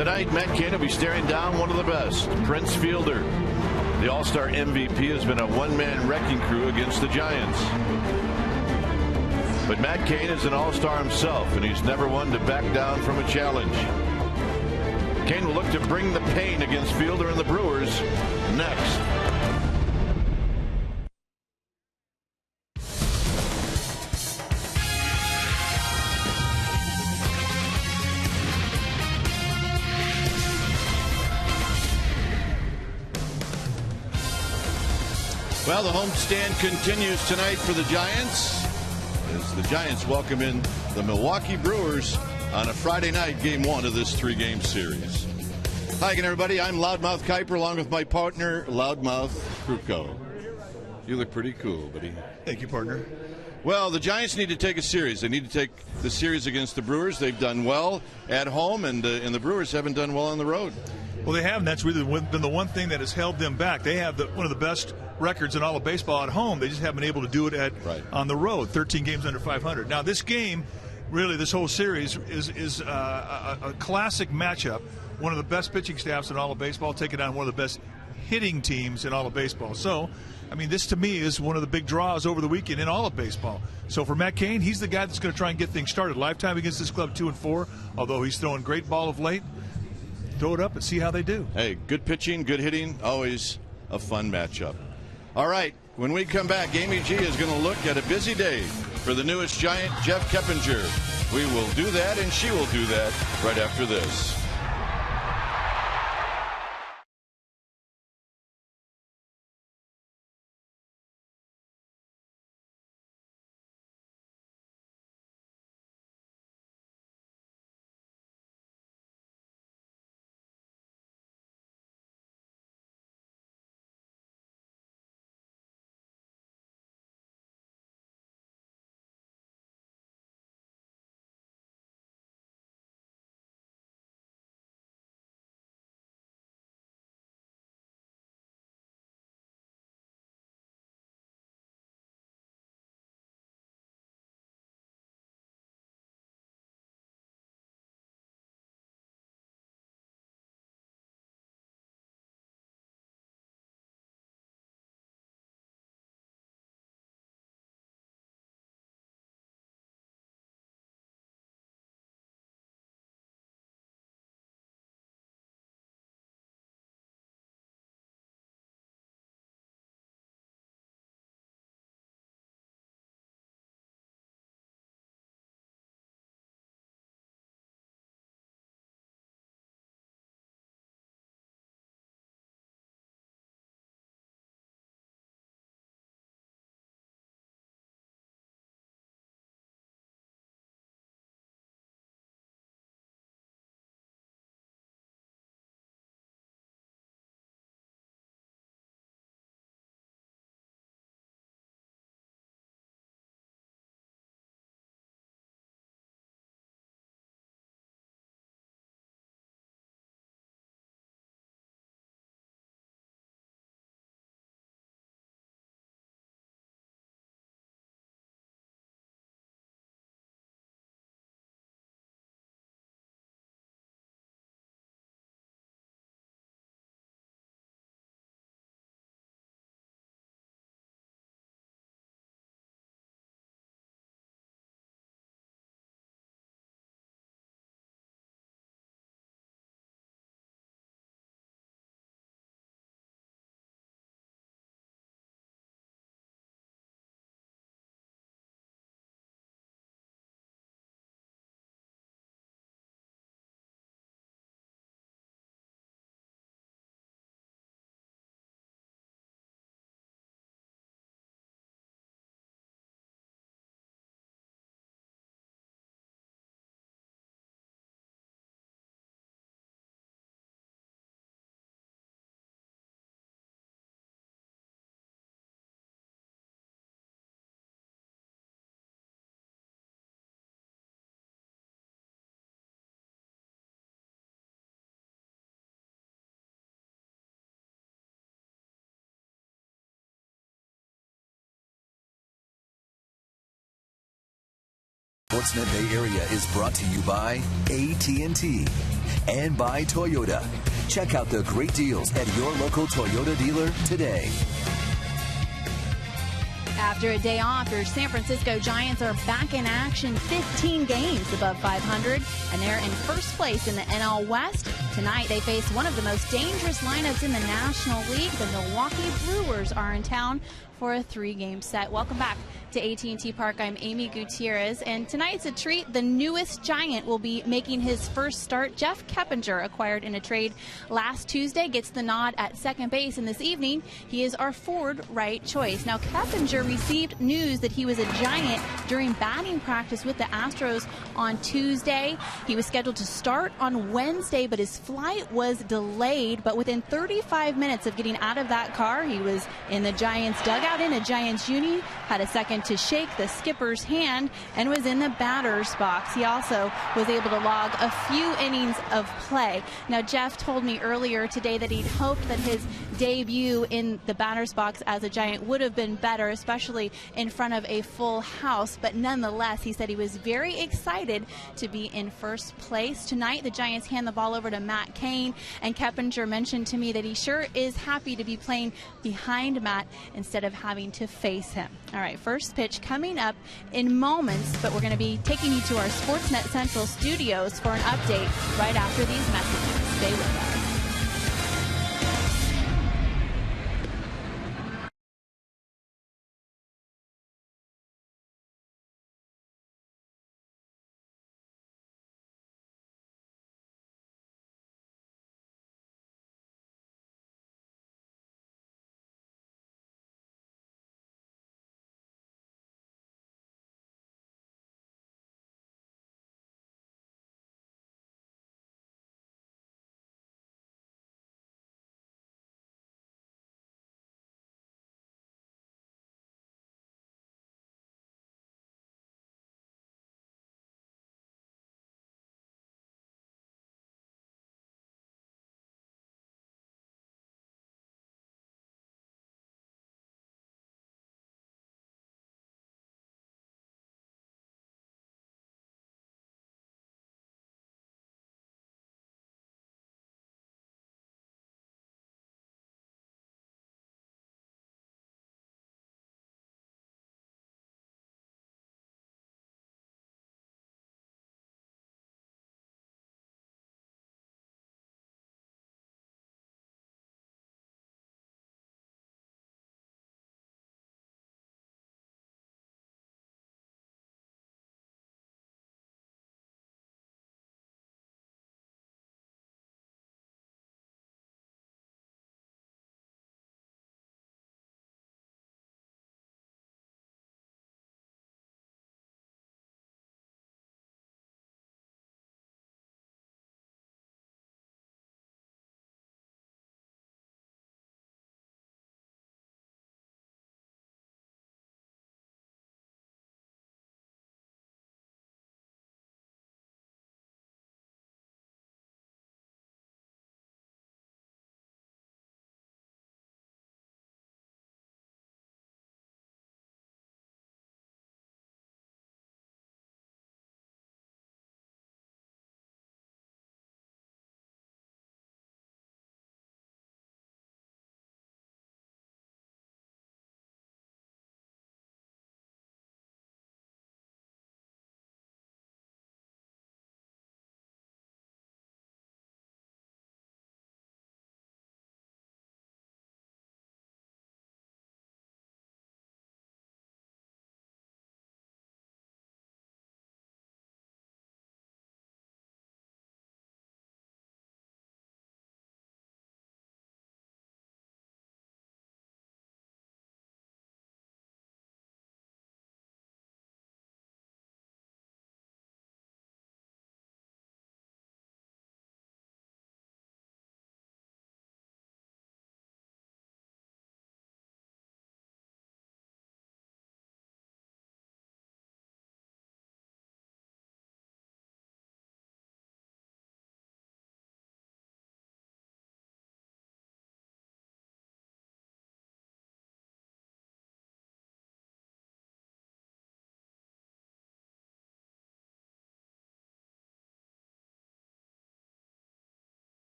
Tonight, Matt Cain will be staring down one of the best, Prince Fielder. The All-Star MVP has been a one-man wrecking crew against the Giants. But Matt Cain is an all-star himself, and he's never one to back down from a challenge. Cain will look to bring the pain against Fielder and the Brewers next. Well, the homestand continues tonight for the Giants as the Giants welcome in the Milwaukee Brewers on a Friday night, game one of this three-game series. Hi again, everybody. I'm Loudmouth Kuiper along with my partner, Loudmouth Kruko. You look pretty cool, buddy. Thank you, partner. Well, the Giants need to take a series. They need to take the series against the Brewers. They've done well at home, and the Brewers haven't done well on the road. Well, they have, and that's really been the one thing that has held them back. They have one of the best records in all of baseball at home. They just haven't been able to do it on the road. 13 games under 500. Now, this game, really, this whole series is a classic matchup. One of the best pitching staffs in all of baseball taking on one of the best hitting teams in all of baseball. So, I mean, this to me is one of the big draws over the weekend in all of baseball. So for Matt Cain, he's the guy that's going to try and get things started. Lifetime against this club 2-4, although he's throwing great ball of late. Throw it up and see how they do. Hey, good pitching, good hitting, always a fun matchup. All right, when we come back, Amy G is going to look at a busy day for the newest Giant, Jeff Keppinger. We will do that, and she will do that right after this. Sportsnet Bay Area is brought to you by AT and by Toyota. Check out the great deals at your local Toyota dealer today. After a day off, your San Francisco Giants are back in action, 15 games above 500, and they're in first place in the NL West. Tonight, they face one of the most dangerous lineups in the National League. The Milwaukee Brewers are in town for a 3-game set. Welcome back to AT Park. I'm Amy Gutierrez, and tonight's a treat. The newest Giant will be making his first start. Jeff Keppinger, acquired in a trade last Tuesday, gets the nod at second base, and this evening he is our forward right choice. Now, Keppinger received news that he was a Giant during batting practice with the Astros on Tuesday. He was scheduled to start on Wednesday, but his flight was delayed. But within 35 minutes of getting out of that car, he was in the Giants dugout in a Giants uni, had a second to shake the skipper's hand, and was in the batter's box. He also was able to log a few innings of play. Now, Jeff told me earlier today that he'd hoped that his debut in the batter's box as a Giant would have been better, especially in front of a full house. But nonetheless, he said he was very excited to be in first place. Tonight, the Giants hand the ball over to Matt Cain, and Keppinger mentioned to me that he sure is happy to be playing behind Matt instead of having to face him. All right, first pitch coming up in moments, but we're going to be taking you to our Sportsnet Central studios for an update right after these messages. Stay with us.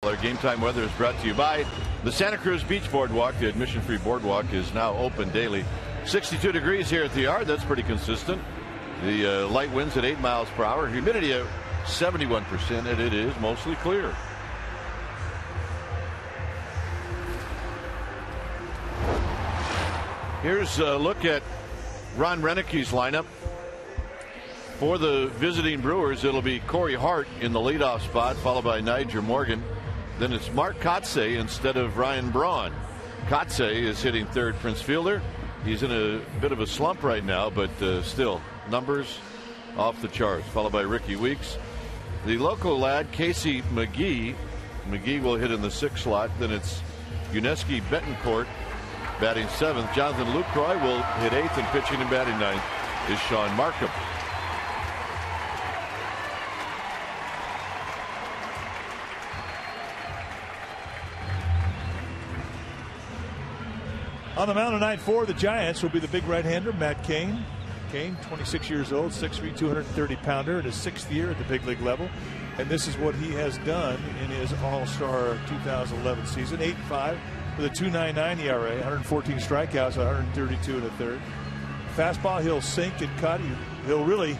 Our Game Time weather is brought to you by the Santa Cruz Beach Boardwalk. The admission-free boardwalk is now open daily. 62 degrees here at the Yard. That's pretty consistent. The light winds at 8 miles per hour. Humidity at 71%, and it is mostly clear. Here's a look at Ron Renicke's lineup. For the visiting Brewers, it'll be Corey Hart in the leadoff spot, followed by Nigel Morgan. Then it's Mark Kotsay instead of Ryan Braun. Kotsay is hitting third Prince fielder. He's in a bit of a slump right now, but still, numbers off the charts, followed by Ricky Weeks. The local lad, Casey McGee. McGee will hit in the sixth slot. Then it's Yuneski Betancourt batting seventh. Jonathan Lucroy will hit eighth, and pitching and batting ninth is Sean Markham. On the mound tonight for the Giants will be the big right-hander, Matt Cain. Cain, 26 years old, 6'3", 230-pounder in his sixth year at the big league level. And this is what he has done in his All-Star 2011 season. 8-5 with a 2.99 ERA, 114 strikeouts, 132 and a third. Fastball, he'll sink and cut. He'll really,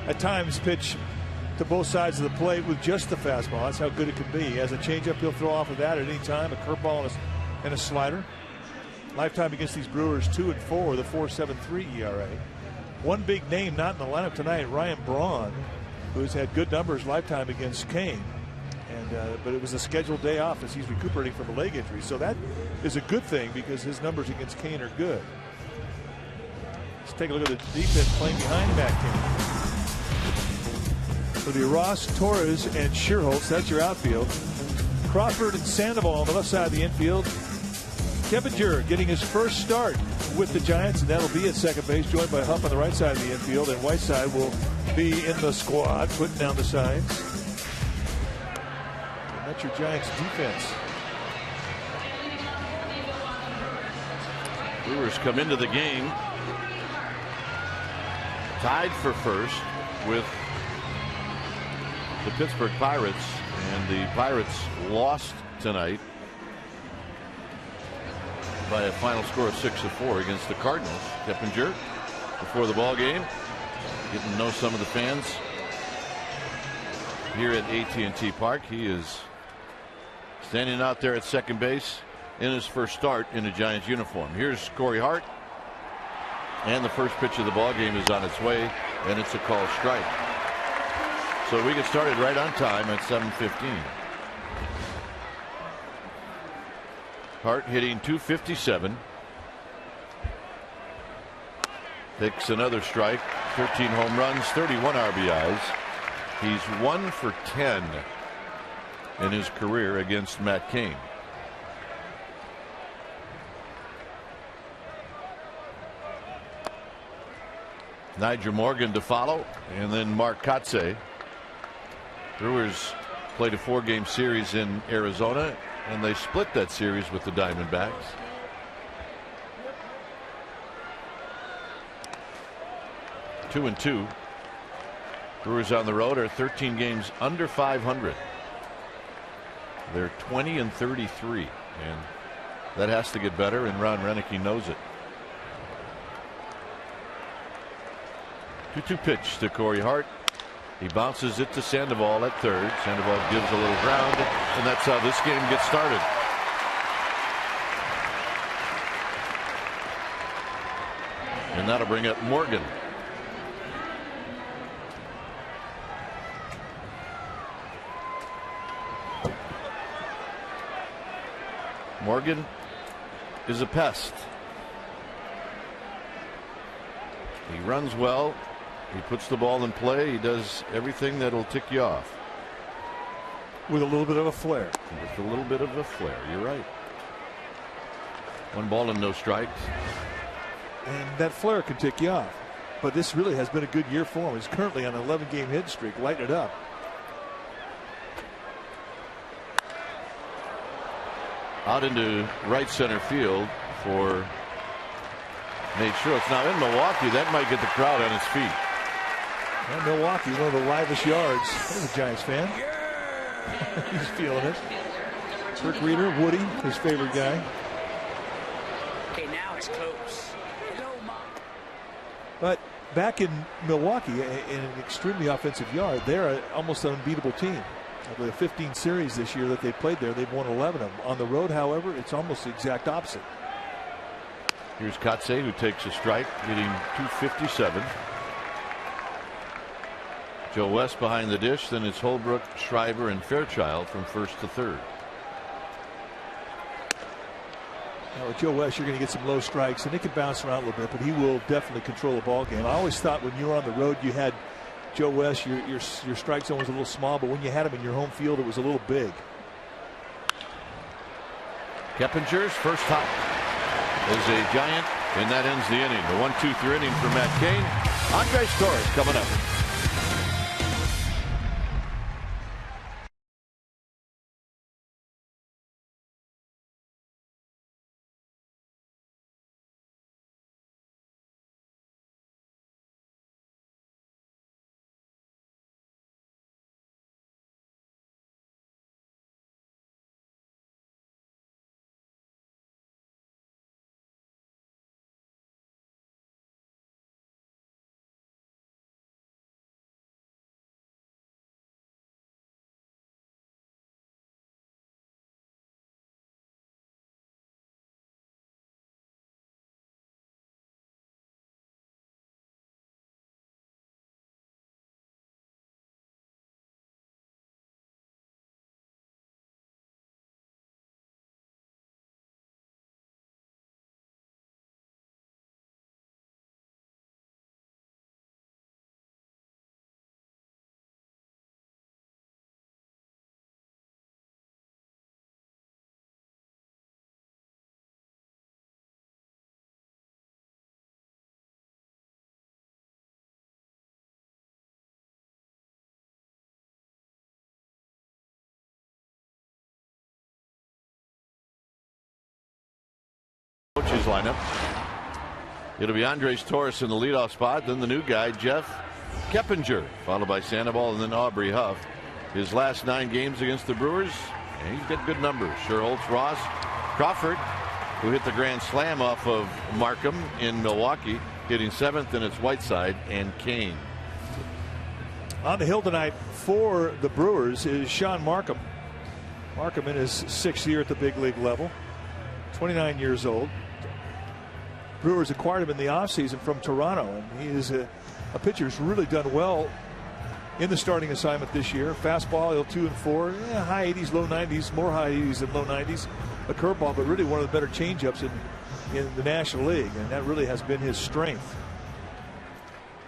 at times, pitch to both sides of the plate with just the fastball. That's how good it can be. He has a changeup he'll throw off of that at any time, a curveball and a slider. Lifetime against these Brewers, 2-4 with a 4.73 ERA. One big name not in the lineup tonight, Ryan Braun, who's had good numbers lifetime against Cain. But it was a scheduled day off as he's recuperating from a leg injury. So that is a good thing because his numbers against Cain are good. Let's take a look at the defense playing behind Matt Cain. So the Ross, Torres, and Scherholtz, that's your outfield. Crawford and Sandoval on the left side of the infield. Keppinger getting his first start with the Giants, and that'll be at second base, joined by Huff on the right side of the infield, and Whiteside will be in the squad, putting down the sides. And that's your Giants defense. Brewers come into the game tied for first with the Pittsburgh Pirates, and the Pirates lost tonight by a final score of 6-4 against the Cardinals. Keppinger, before the ball game, getting to know some of the fans here at AT Park. He is standing out there at second base in his first start in a Giants uniform. Here's Corey Hart, and the first pitch of the ball game is on its way, and it's a called strike. So we get started right on time at 7:15. Hart hitting .257. Takes another strike. 13 home runs, 31 RBIs. He's 1 for 10 in his career against Matt Cain. Nigel Morgan to follow, and then Mark Kotsay. Brewers played a 4-game series in Arizona, and they split that series with the Diamondbacks. Two and 2. Brewers on the road are 13 games under 500. They're 20 and 33, and that has to get better, and Ron Renicke knows it. 2-2 pitch to Corey Hart. He bounces it to Sandoval at third. Sandoval gives a little ground, and that's how this game gets started. And that'll bring up Morgan. Morgan is a pest. He runs well. He puts the ball in play. He does everything that'll tick you off. With a little bit of a flair. With a little bit of a flair. You're right. 1 ball and no strikes. And that flair can tick you off. But this really has been a good year for him. He's currently on an 11-game hit streak. Lighten it up. Out into right center field for Nate Scherholtz. Now in Milwaukee, that might get the crowd on its feet. And Milwaukee, one of the livest yards. There's a Giants fan. He's feeling it. Rick Reeder, Woody, his favorite guy. Okay, now it's close. Hello, Mom. But back in Milwaukee, in an extremely offensive yard, they're almost an unbeatable team. Of the 15 series this year that they played there, they've won 11 of them. On the road, however, it's almost the exact opposite. Here's Kotze, who takes a strike, hitting .257. Joe West behind the dish. Then it's Holbrook, Schreiber, and Fairchild from first to third. Now with Joe West, you're going to get some low strikes, and they can bounce around a little bit, but he will definitely control the ball game. I always thought when you were on the road, you had Joe West, your strike zone was a little small, but when you had him in your home field, it was a little big. Keppinger's first hop is a Giant, and that ends the inning. The 1-2-3 inning for Matt Cain. Andres Torres coming up. Coaches lineup. It'll be Andres Torres in the leadoff spot. Then the new guy, Jeff Keppinger, followed by Sandoval and then Aubrey Huff. His last 9 games against the Brewers, and he's got good numbers. Sherholtz, Ross, Crawford, who hit the grand slam off of Markham in Milwaukee, hitting 7th, and it's Whiteside and Kane. On the hill tonight for the Brewers is Sean Markham. Markham in his 6th year at the big league level, 29 years old. Brewers acquired him in the offseason from Toronto, and he is a pitcher who's really done well in the starting assignment this year. Fastball, 2 and 4, high 80s, low 90s, more high 80s than low 90s. A curveball, but really one of the better changeups in the National League, and that really has been his strength.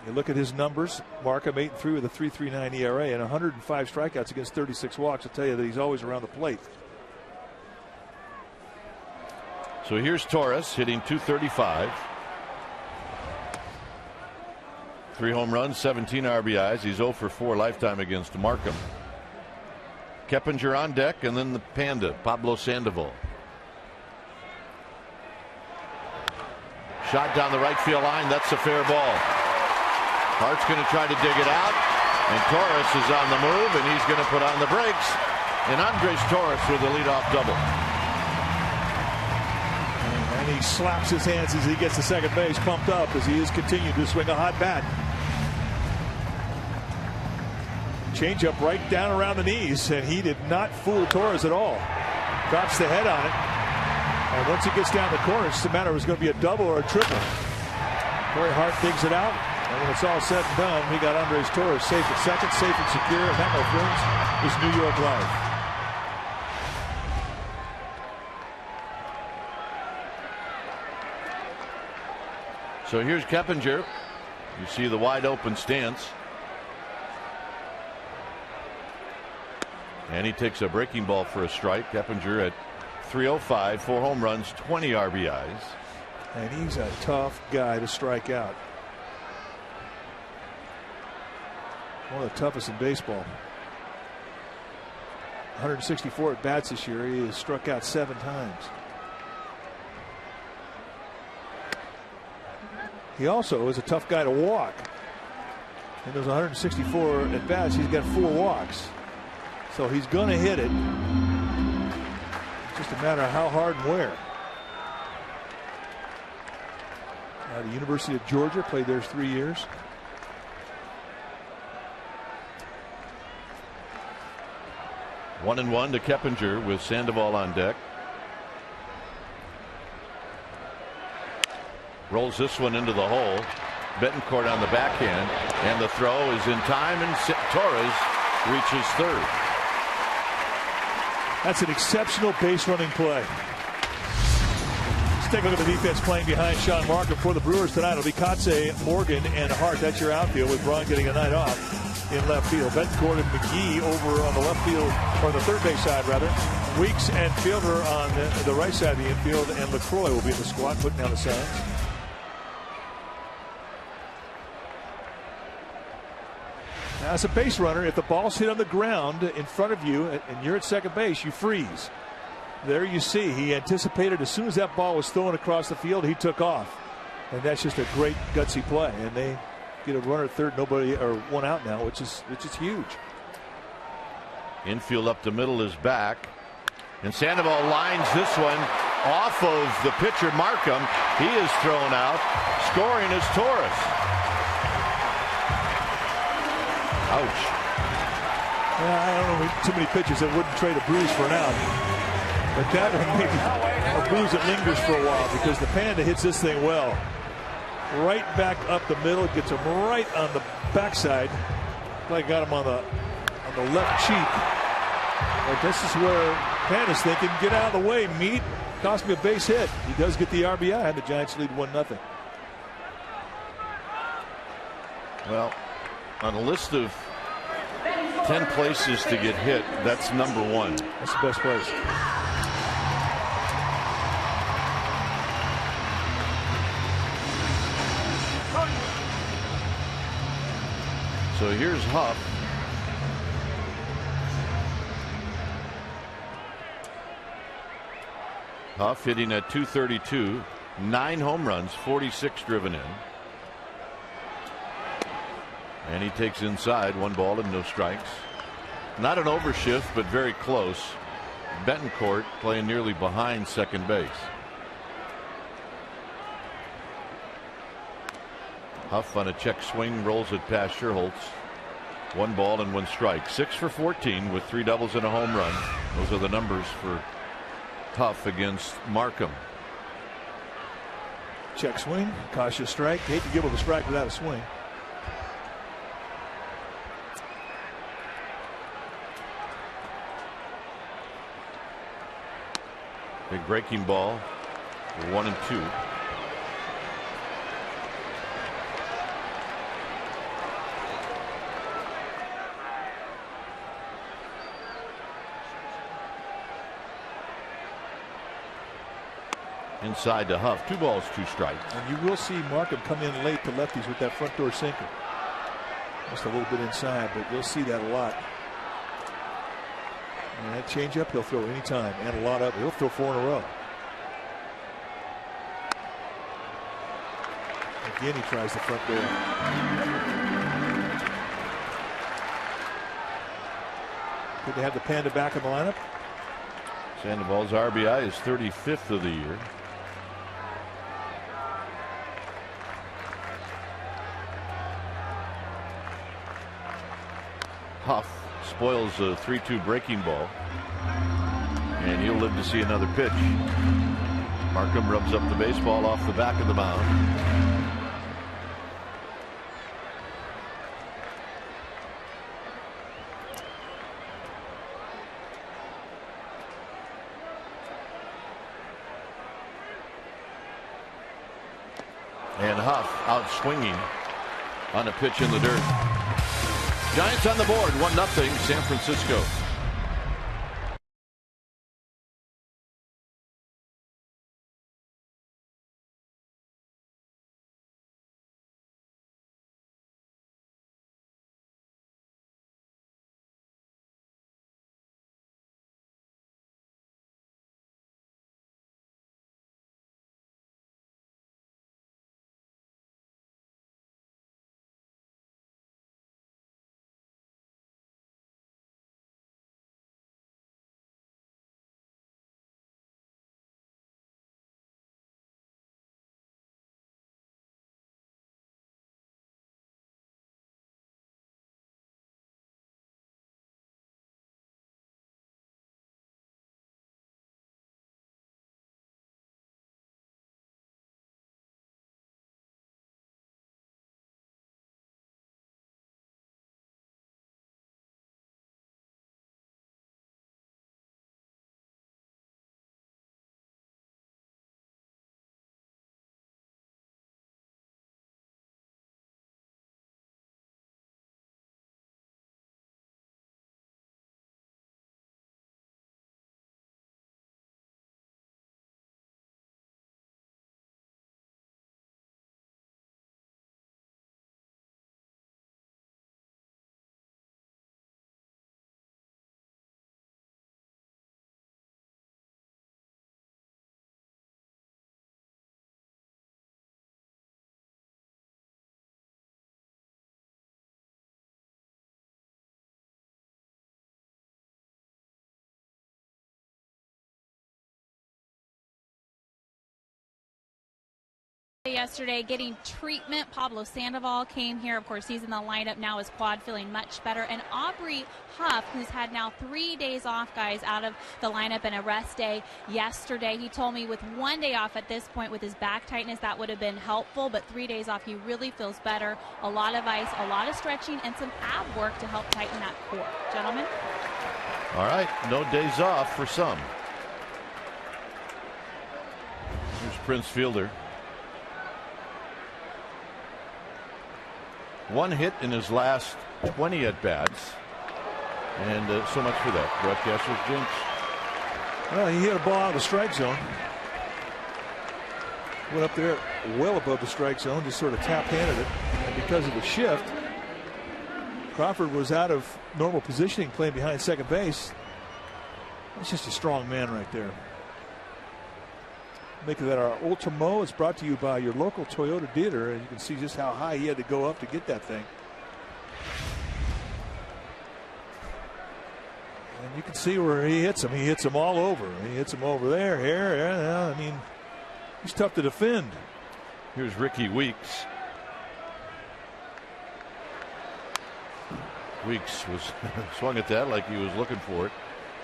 You look at his numbers, Markham 8-3 with a 3.39 ERA and 105 strikeouts against 36 walks. I'll tell you that he's always around the plate. So here's Torres hitting .235. 3 home runs, 17 RBIs. He's 0 for 4 lifetime against Markham. Keppinger on deck, and then the Panda, Pablo Sandoval. Shot down the right field line. That's a fair ball. Hart's going to try to dig it out, and Torres is on the move, and he's going to put on the brakes. And Andres Torres with a leadoff double. And he slaps his hands as he gets to second base, pumped up as he is continuing to swing a hot bat. Changeup right down around the knees, and he did not fool Torres at all. Drops the head on it, and once he gets down the corner, it's just a matter of it's going to be a double or a triple. Corey Hart digs it out, and when it's all said and done, we got Andres Torres safe at second, safe and secure, and that, my friends, is New York life. So here's Keppinger. You see the wide open stance. And he takes a breaking ball for a strike. Keppinger at .305, 4 home runs, 20 RBIs. And he's a tough guy to strike out. One of the toughest in baseball. 164 at bats this year. He has struck out 7 times. He also is a tough guy to walk. In those 164 at bats, he's got 4 walks. So he's going to hit it. Just a matter of how hard and where. The University of Georgia, played there 3 years. One and one to Keppinger with Sandoval on deck. Rolls this one into the hole. Betancourt on the backhand, and the throw is in time, and Torres reaches third. That's an exceptional base running play. Let's take a look at the defense playing behind Sean Markham for the Brewers tonight. It'll be Kotze, Morgan, and Hart. That's your outfield, with Braun getting a night off in left field. Betancourt and McGee over on the left field, or the third base side rather. Weeks and Fielder on the right side of the infield, and LaCroix will be in the squad putting down the signs. Now, as a base runner, if the ball's hit on the ground in front of you and you're at second base, you freeze. There you see, he anticipated as soon as that ball was thrown across the field, he took off. And that's just a great gutsy play. And they get a runner at third, nobody, or one out now, which is huge. Infield up the middle is back. And Sandoval lines this one off of the pitcher Markham. He is thrown out. Scoring is Torres. Ouch. Yeah, I don't know too many pitchers that wouldn't trade a bruise for an out. But that one maybe a bruise that lingers for a while, because the Panda hits this thing well. Right back up the middle, gets him right on the backside. Like got him on the left cheek. But this is where Panda's thinking, get out of the way, meat. Cost me a base hit. He does get the RBI, and the Giants lead 1-0. Well, on a list of 10 places to get hit, that's number one. That's the best place. So here's Huff. Huff hitting at .232, 9 home runs, 46 driven in. And he takes inside, 1 ball and no strikes. Not an overshift, but very close. Betancourt playing nearly behind second base. Huff on a check swing, rolls it past Sherholtz. 1 ball and 1 strike. 6 for 14 with 3 doubles and a home run. Those are the numbers for Huff against Markham. Check swing, cautious strike. Hate to give up a strike without a swing. Big breaking ball. 1 and 2. Inside to Huff. 2 balls, 2 strikes. And you will see Markham come in late to lefties with that front door sinker. Just a little bit inside, but you'll see that a lot. And that changeup he'll throw anytime, and a lot of it. He'll throw 4 in a row. Again, he tries the front door. Good to have the Panda back in the lineup. Sandoval's RBI is 35th of the year. Huff spoils a 3-2 breaking ball, and he'll live to see another pitch. Markham rubs up the baseball off the back of the mound. And Huff out swinging on a pitch in the dirt. Giants on the board, 1-0 San Francisco. yesterday getting treatment. Pablo Sandoval came here. Of course, he's in the lineup now. His quad feeling much better. And Aubrey Huff, who's had now 3 days off, guys, out of the lineup and a rest day yesterday. He told me with 1 day off at this point with his back tightness, that would have been helpful. But 3 days off, he really feels better. A lot of ice, a lot of stretching, and some ab work to help tighten that core. Gentlemen? All right, no days off for some. Here's Prince Fielder. 1 hit in his last 20 at-bats. And so much for that. Broadcaster's jinx. Well, he hit a ball out of the strike zone. Went up there well above the strike zone, just sort of tap-handed it. And because of the shift, Crawford was out of normal positioning playing behind second base. That's just a strong man right there. Make that our Ultimo is brought to you by your local Toyota dealer, and you can see just how high he had to go up to get that thing. And you can see where he hits him. He hits him all over. He hits him over there, here. I mean, he's tough to defend. Here's Ricky Weeks. Weeks was swung at that like he was looking for it,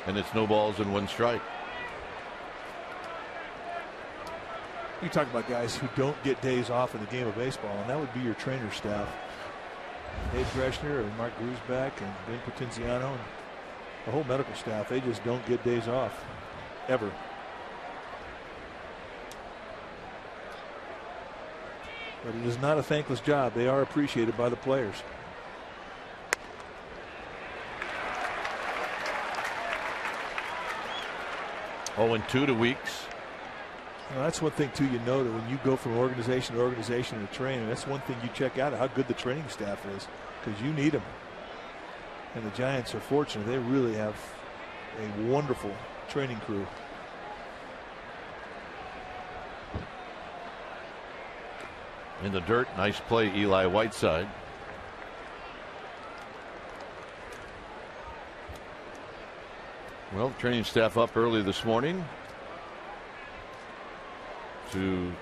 and it's no balls and 1 strike. You talk about guys who don't get days off in the game of baseball, and that would be your trainer staff. Dave Greshner and Mark Grusbeck and Ben Potenziano and the whole medical staff. They just don't get days off, ever. But it is not a thankless job. They are appreciated by the players. Oh, and 2 to Weeks. Well, that's one thing, too, you know, that when you go from organization to organization in training, that's one thing you check out, how good the training staff is, because you need them. And the Giants are fortunate. They really have a wonderful training crew. In the dirt, nice play, Eli Whiteside. Well, the training staff up early this morning to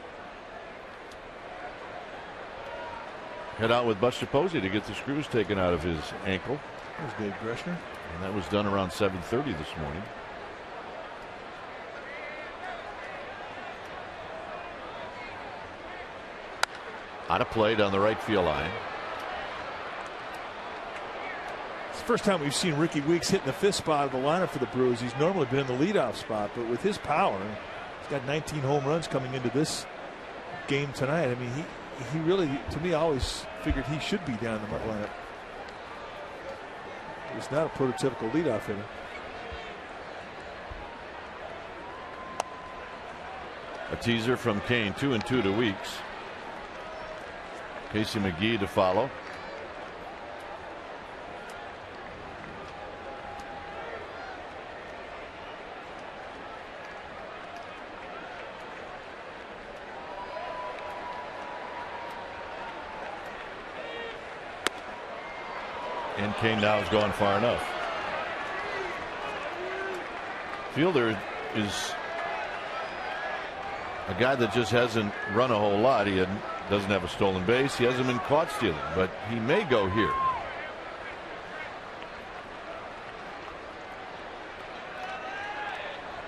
head out with Buster Posey to get the screws taken out of his ankle. There's Dave Greshner. And that was done around 7:30 this morning. Out of play down the right field line. It's the first time we've seen Ricky Weeks hit in the 5th spot of the lineup for the Brewers. He's normally been in the leadoff spot, but with his power, he's got 19 home runs coming into this game tonight. I mean, he really, to me, I always figured he should be down in the lineup. He's not a prototypical leadoff hitter. A teaser from Kane, 2-2 to Weeks. Casey McGee to follow. And Kane now has gone far enough. Fielder is a guy that just hasn't run a whole lot. He doesn't have a stolen base. He hasn't been caught stealing, but he may go here.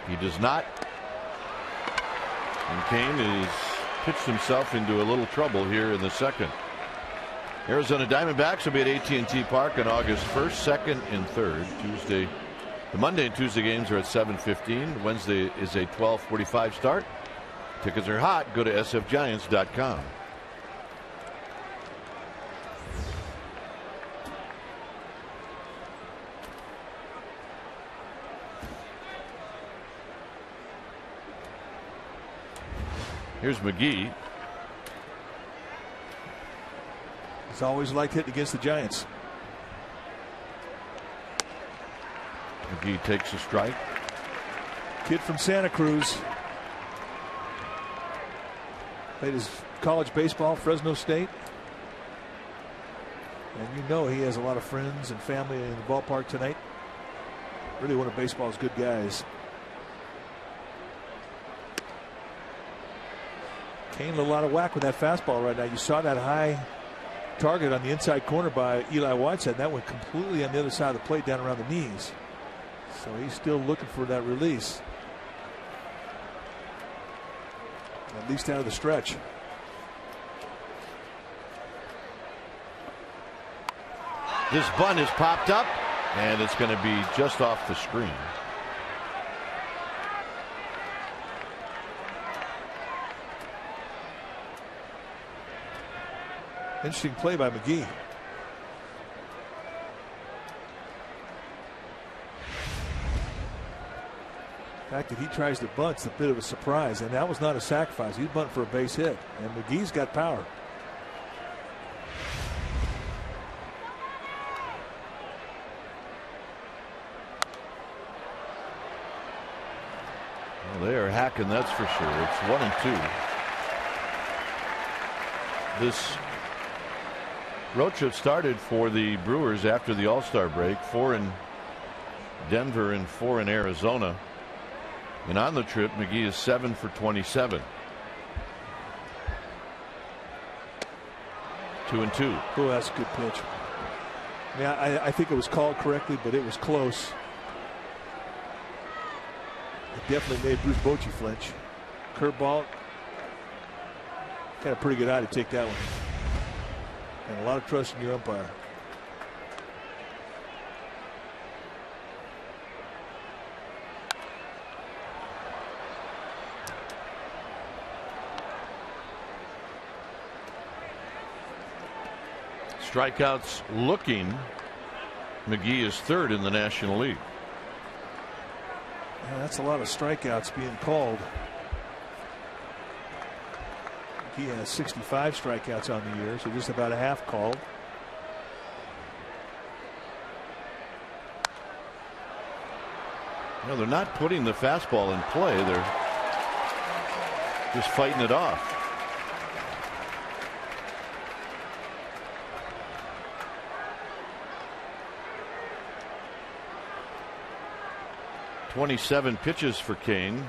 He does not. And Kane has pitched himself into a little trouble here in the second. Arizona Diamondbacks will be at AT&T Park on August 1st, 2nd, and 3rd. Tuesday, the Monday and Tuesday games are at 7:15. Wednesday is a 12:45 start. Tickets are hot. Go to sfgiants.com. Here's McGee. He's always liked hitting against the Giants. McGee takes a strike. Kid from Santa Cruz. Played his college baseball, Fresno State. And you know he has a lot of friends and family in the ballpark tonight. Really one of baseball's good guys. Kane a lot of whack with that fastball right now. You saw that high target on the inside corner by Eli Whiteside. That went completely on the other side of the plate down around the knees. So he's still looking for that release. At least out of the stretch. This bunt is popped up, and it's going to be just off the screen. Interesting play by McGee. The fact that he tries to bunt's a bit of a surprise, and that was not a sacrifice. He's bunting for a base hit, and McGee's got power. Well, they are hacking, that's for sure. It's 1-2. This road trip started for the Brewers after the All-Star break. 4 in Denver and 4 in Arizona. And on the trip, McGee is 7 for 27. 2-2. Oh, that's a good pitch. Yeah, I think it was called correctly, but it was close. It definitely made Bruce Bochy flinch. Curveball. Got a pretty good eye to take that one. And a lot of trust in your umpire. Strikeouts looking. McGee is 3rd in the National League. Yeah, that's a lot of strikeouts being called. He has 65 strikeouts on the year, so just about a half called. No, they're not putting the fastball in play. They're just fighting it off. "27 pitches for Kane.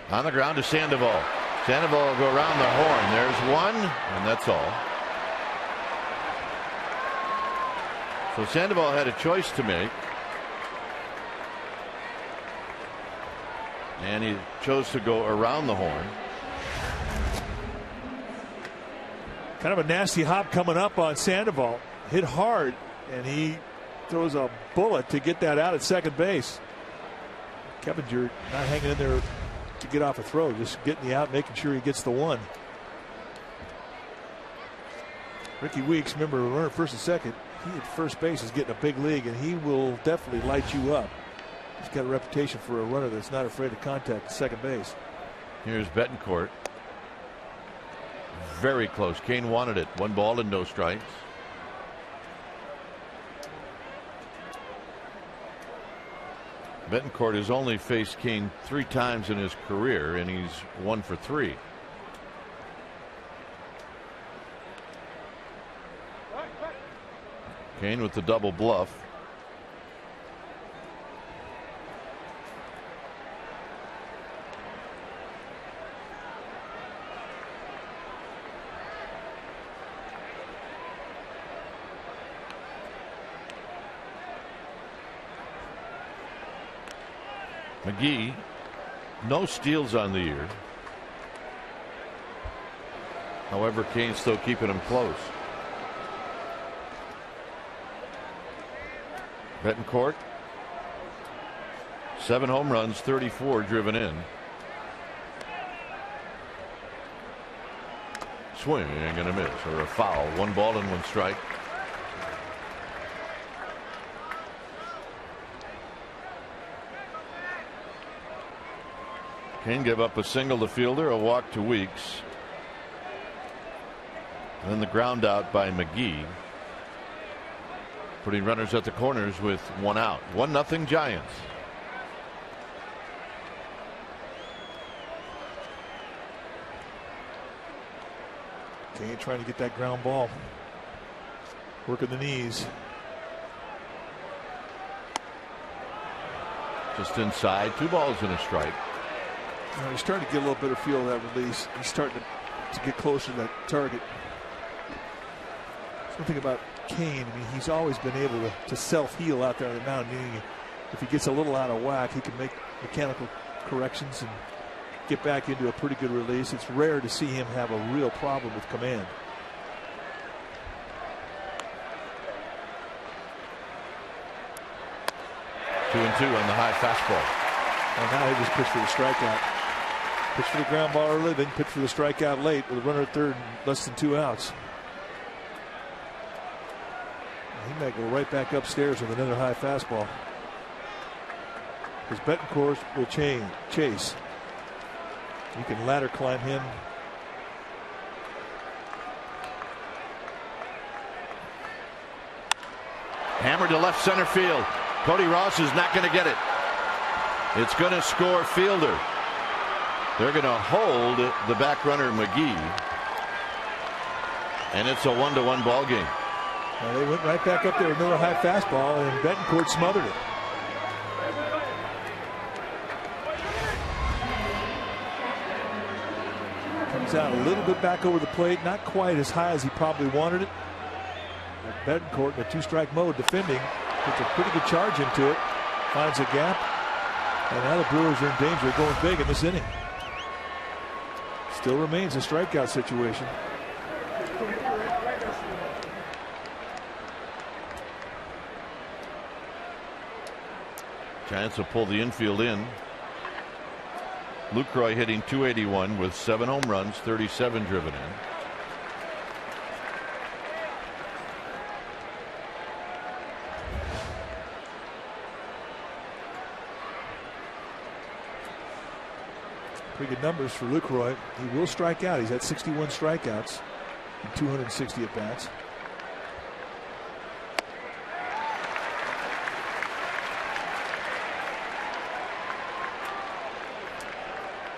On the ground to Sandoval. Sandoval will go around the horn. There's one, and that's all. So Sandoval had a choice to make. And he chose to go around the horn. Kind of a nasty hop coming up on Sandoval. Hit hard, and he throws a bullet to get that out at second base. Kepinger not hanging in there to get off a throw, just getting the out, making sure he gets the one. Ricky Weeks, remember, runner first and second. He at first base is getting a big league, and he will definitely light you up. He's got a reputation for a runner that's not afraid of contact at second base. Here's Betancourt. Very close. Kane wanted it. 1 ball and no strikes. Betancourt has only faced Kane 3 times in his career, and he's 1 for 3. Kane with the double bluff. McGee, no steals on the year. However, Kane's still keeping him close. Betancourt, 7 home runs, 34 driven in. Swing and a miss, or a foul. 1 ball and 1 strike. Kane gave up a single to Fielder, a walk to Weeks. And then the ground out by McGee. Putting runners at the corners with 1 out. 1-0 Giants. Kane trying to get that ground ball. Working the knees. Just inside, 2 balls and a strike. He's starting to get a little better feel of that release. He's starting to get closer to that target. Something about Kane, I mean, he's always been able to self-heal out there on the mound, meaning if he gets a little out of whack, he can make mechanical corrections and get back into a pretty good release. It's rare to see him have a real problem with command. Two and two on the high fastball. And now he just pitched for the strikeout. Pitch for the ground ball early, then pitch for the strikeout late with a runner at third and less than 2 outs. He might go right back upstairs with another high fastball. Because Betancourt will chase. You can ladder climb him. Hammered to left center field. Cody Ross is not going to get it. It's going to score Fielder. They're going to hold the back runner McGee. And it's a 1-1 ball game. Well, they went right back up there with another high fastball, and Betancourt smothered it. Comes out a little bit back over the plate, not quite as high as he probably wanted it. But Betancourt in a 2-strike mode defending, puts a pretty good charge into it, finds a gap, and now the Brewers are in danger of going big in this inning. Still remains a strikeout situation. Giants will pull the infield in. Lucroy hitting .281 with 7 home runs, 37 driven in. Pretty good numbers for Lucroy. He will strike out. He's had 61 strikeouts and 260 at bats.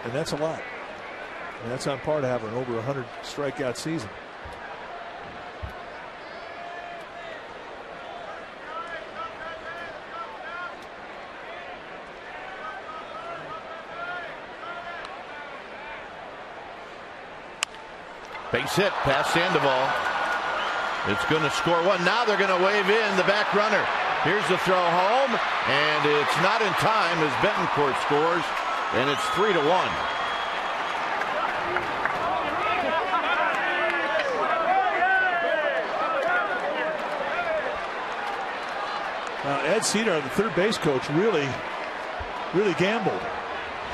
And that's a lot. And that's on par to have an over 100 strikeout season. Base hit past Sandoval. It's going to score one. Now they're going to wave in the back runner. Here's the throw home, and it's not in time as Betancourt scores, and it's 3-1. Now Ed Cedar, the third base coach, really gambled.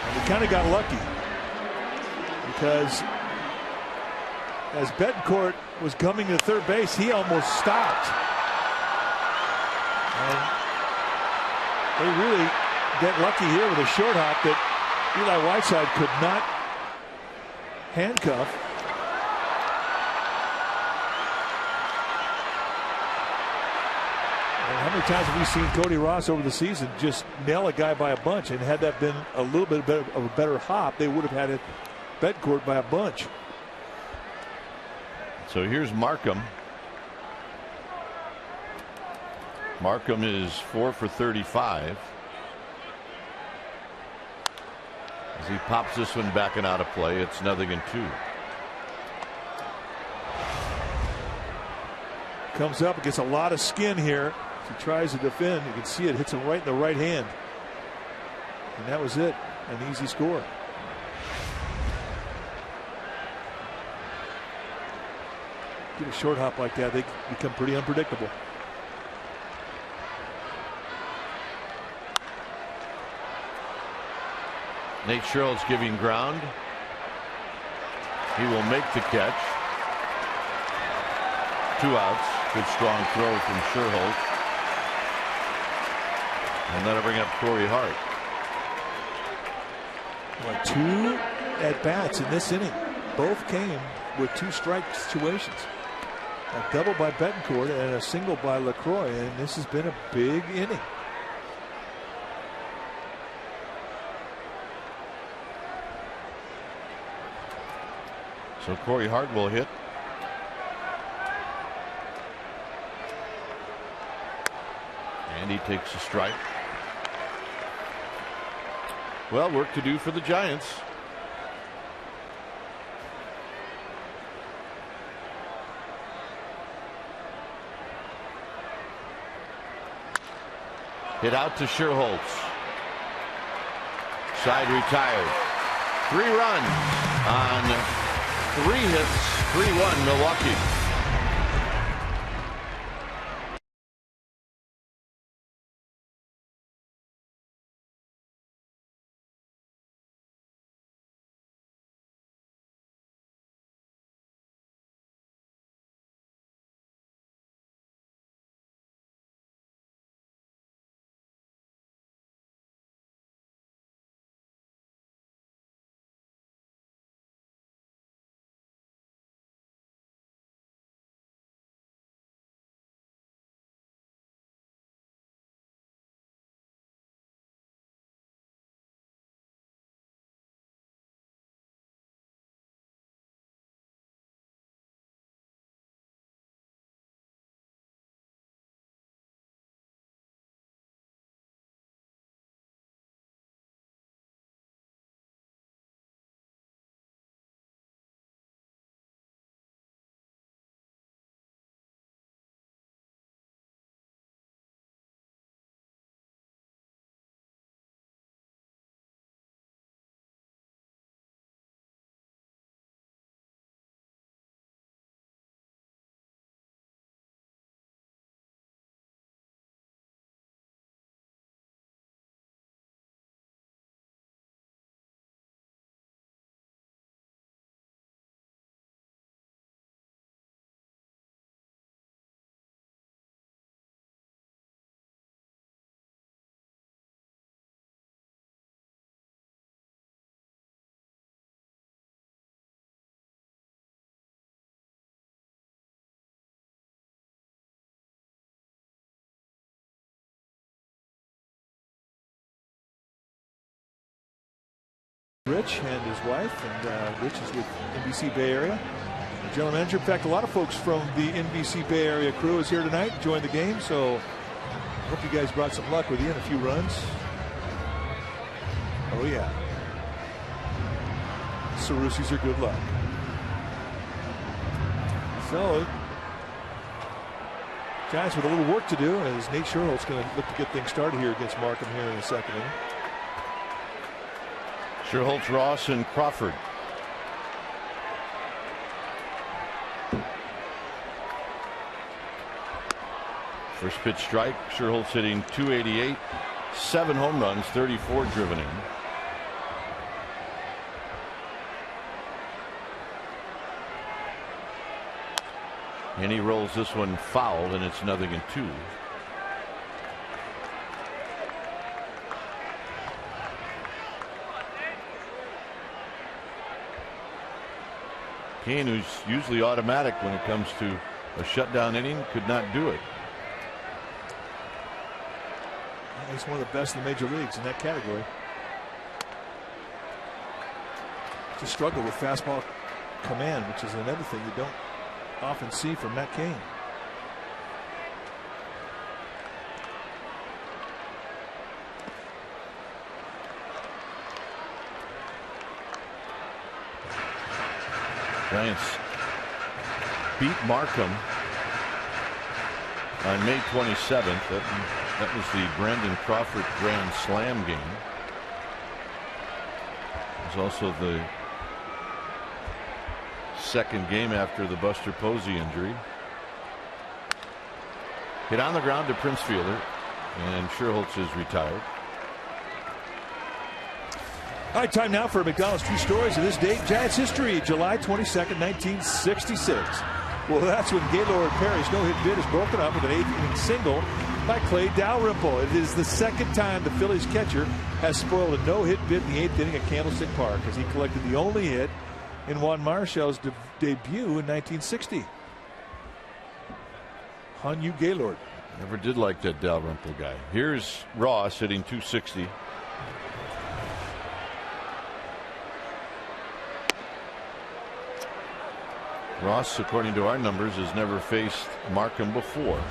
And he kind of got lucky because as Betancourt was coming to third base, he almost stopped. And they really get lucky here with a short hop that Eli Whiteside could not handcuff. And how many times have we seen Cody Ross over the season just nail a guy by a bunch? And had that been a little bit of a better hop, they would have had it Betancourt by a bunch. So here's Markham. Markham is 4 for 35. As he pops this one back and out of play, it's 0-2. Comes up, gets a lot of skin here. He tries to defend. You can see it hits him right in the right hand. And that was it. An easy score. Get a short hop like that, they become pretty unpredictable. Nate Sherrill's giving ground. He will make the catch. 2 outs. Good strong throw from Sherholt. And that'll bring up Corey Hart. Well, 2 at-bats in this inning. Both came with 2-strike situations. A double by Betancourt and a single by LaCroix, and this has been a big inning. So Corey Hart will hit. And he takes a strike. Well, work to do for the Giants. Hit out to Sherholtz. Side retired. 3 runs on 3 hits. 3-1 Milwaukee. Rich and his wife, and Rich is with NBC Bay Area. The general manager, in fact, a lot of folks from the NBC Bay Area crew is here tonight, joined the game, so I hope you guys brought some luck with you and a few runs. Oh yeah. Cerrusi's are good luck. So, Giants with a little work to do, as Nate Sherholt's going to look to get things started here against Markham here in the second inning. Sherholtz, Ross, and Crawford. First pitch strike. Sherholtz hitting .288, 7 home runs, 34 driven in. And he rolls this one foul, and it's 0-2. Kane, who's usually automatic when it comes to a shutdown inning, could not do it. He's one of the best in the major leagues in that category. Just struggled with fastball command, which is another thing you don't often see from Matt Kane. Giants beat Markham on May 27th. That was the Brandon Crawford Grand Slam game. It was also the second game after the Buster Posey injury. Hit on the ground to Prince Fielder, and Sherholtz is retired. All right, time now for McDonald's True Stories of this date. Giants history, July 22nd, 1966. Well, that's when Gaylord Perry's no-hit bid is broken up with an 8th inning single by Clay Dalrymple. It is the second time the Phillies catcher has spoiled a no-hit bid in the 8th inning at Candlestick Park, as he collected the only hit in Juan Marshall's debut in 1960. Hanyu Gaylord. Never did like that Dalrymple guy. Here's Ross hitting .260. Ross, according to our numbers, has never faced Markham before.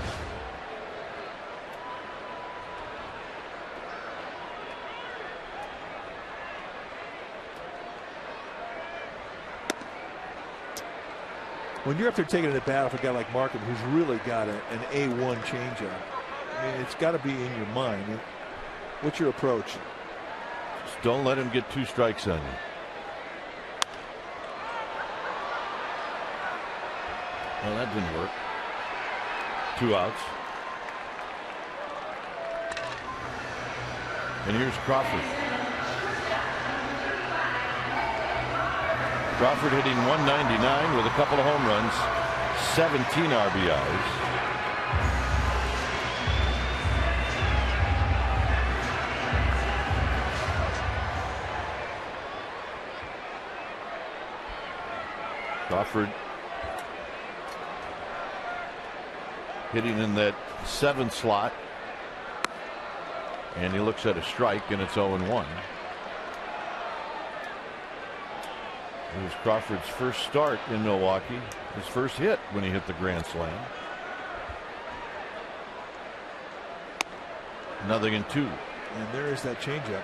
when you're up there taking it at bat off a guy like Markham, who's really got an A1 changeup, I mean, it's got to be in your mind. What's your approach? Just don't let him get 2 strikes on you. Well, that didn't work. 2 outs. And here's Crawford. Crawford hitting 199 with a couple of home runs, 17 RBIs. Crawford hitting in that 7th slot. And he looks at a strike, and it's 0-1. It was Crawford's first start in Milwaukee, his first hit when he hit the grand slam. 0-2. And there is that changeup.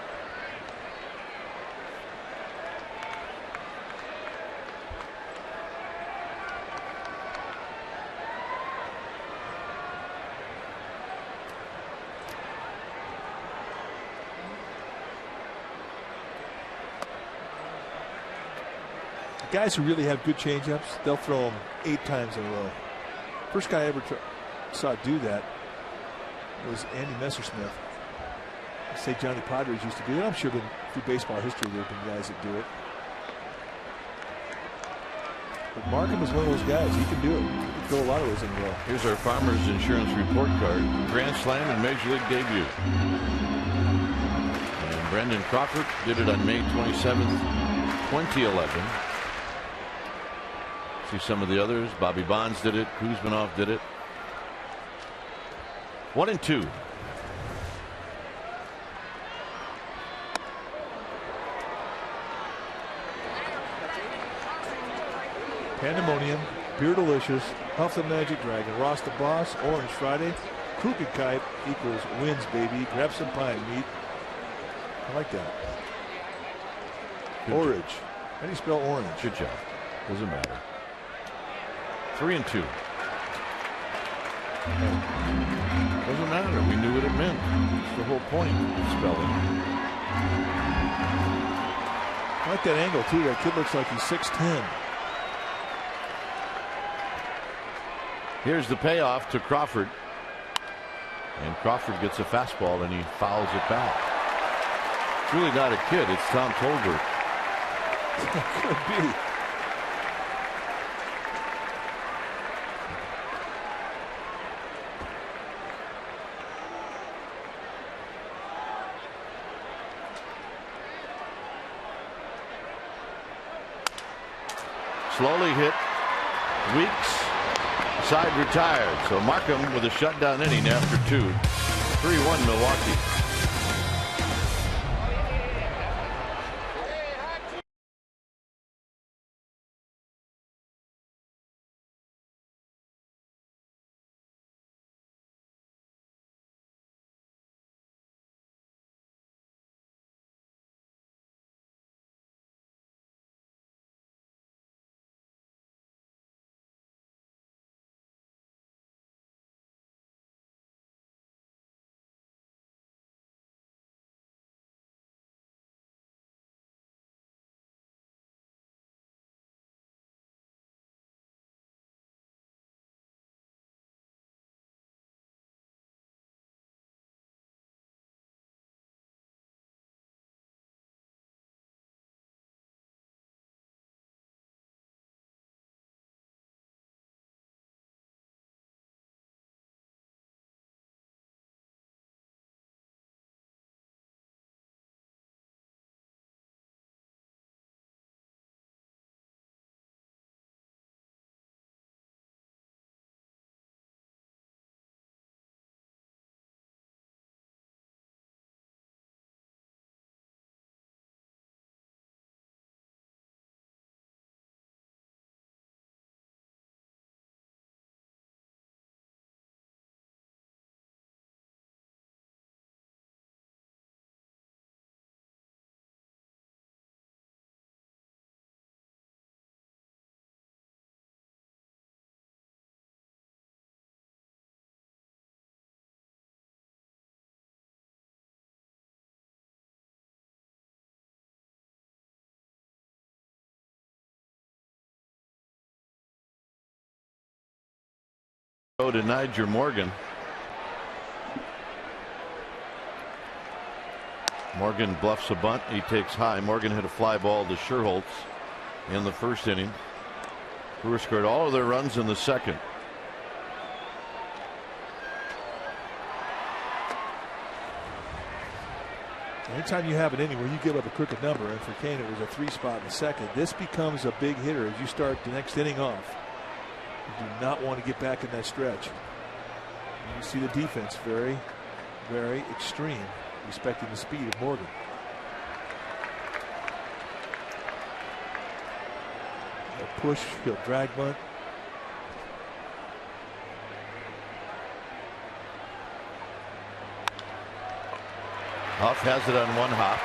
Guys who really have good changeups, they'll throw them 8 times in a row. First guy I ever saw do that was Andy Messersmith. I say Johnny Padres used to do that. I'm sure through baseball history there have been guys that do it. But Markham is one of those guys. He can do it. He can throw a lot of those in a row. Here's our Farmers Insurance report card. Grand slam and Major League debut. And Brendan Crawford did it on May 27th, 2011. See some of the others. Bobby Bonds did it. Kuzmanov did it. 1-2. Pandemonium, Beer Delicious, Huff the Magic Dragon, Ross the Boss, Orange Friday, Crooked Kite equals wins, baby. Grab some pine meat. I like that. Orange. How do you spell orange? Good job. Doesn't matter. 3-2. Doesn't matter. We knew what it meant. That's the whole point of spelling. I like that angle too. That kid looks like he's 6'10". Here's the payoff to Crawford. And Crawford gets a fastball and he fouls it back. It's really not a kid. It's Tom Tolbert. Could be. Slowly hit. Weeks. Side retired. So Markham with a shutdown inning after 2. 3-1 Milwaukee. Go to Niger Morgan. Morgan bluffs a bunt. He takes high. Morgan hit a fly ball to Sherholtz in the first inning. Brewers scored all of their runs in the second. Anytime you have an inning where you give up a crooked number, and for Kane it was a 3 spot in the second, this becomes a big hitter as you start the next inning off. You do not want to get back in that stretch. You see the defense very, very extreme, respecting the speed of Morgan. He'll push, he'll drag bunt. Huff has it on one hop.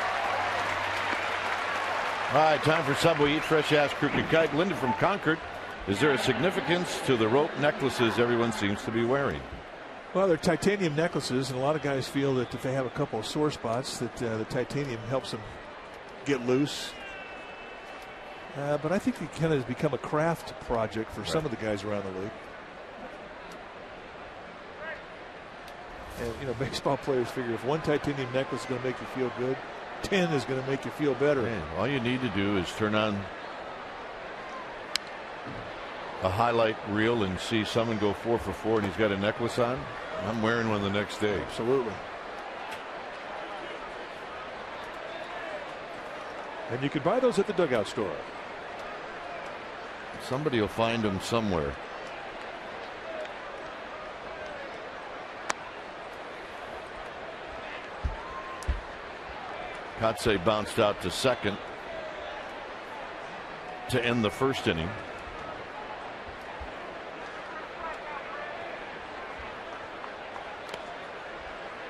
All right, time for Subway Eat Fresh Ass Crooked Kite. Linda from Concord, is there a significance to the rope necklaces everyone seems to be wearing? Well, they're titanium necklaces, and a lot of guys feel that if they have a couple of sore spots, that the titanium helps them get loose. But I think it kind of has become a craft project for some of the guys around the league. And, you know, baseball players figure if one titanium necklace is going to make you feel good, 10 is going to make you feel better. Man, all you need to do is turn on a highlight reel and see someone go 4 for 4 and he's got a necklace on. I'm wearing one the next day. Absolutely. And you can buy those at the dugout store. Somebody will find them somewhere. Kotsay bounced out to second to end the first inning.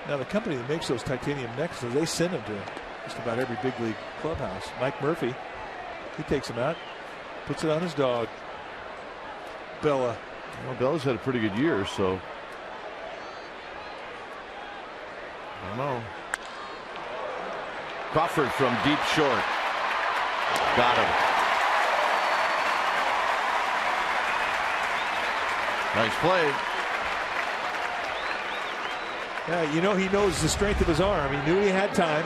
Now, the company that makes those titanium necklaces, they send them to just about every big league clubhouse. Mike Murphy, he takes them out, puts it on his dog, Bella. Well, Bella's had a pretty good year, so I don't know. Crawford from deep short. Got him. Nice play. Yeah, you know, he knows the strength of his arm. He knew he had time.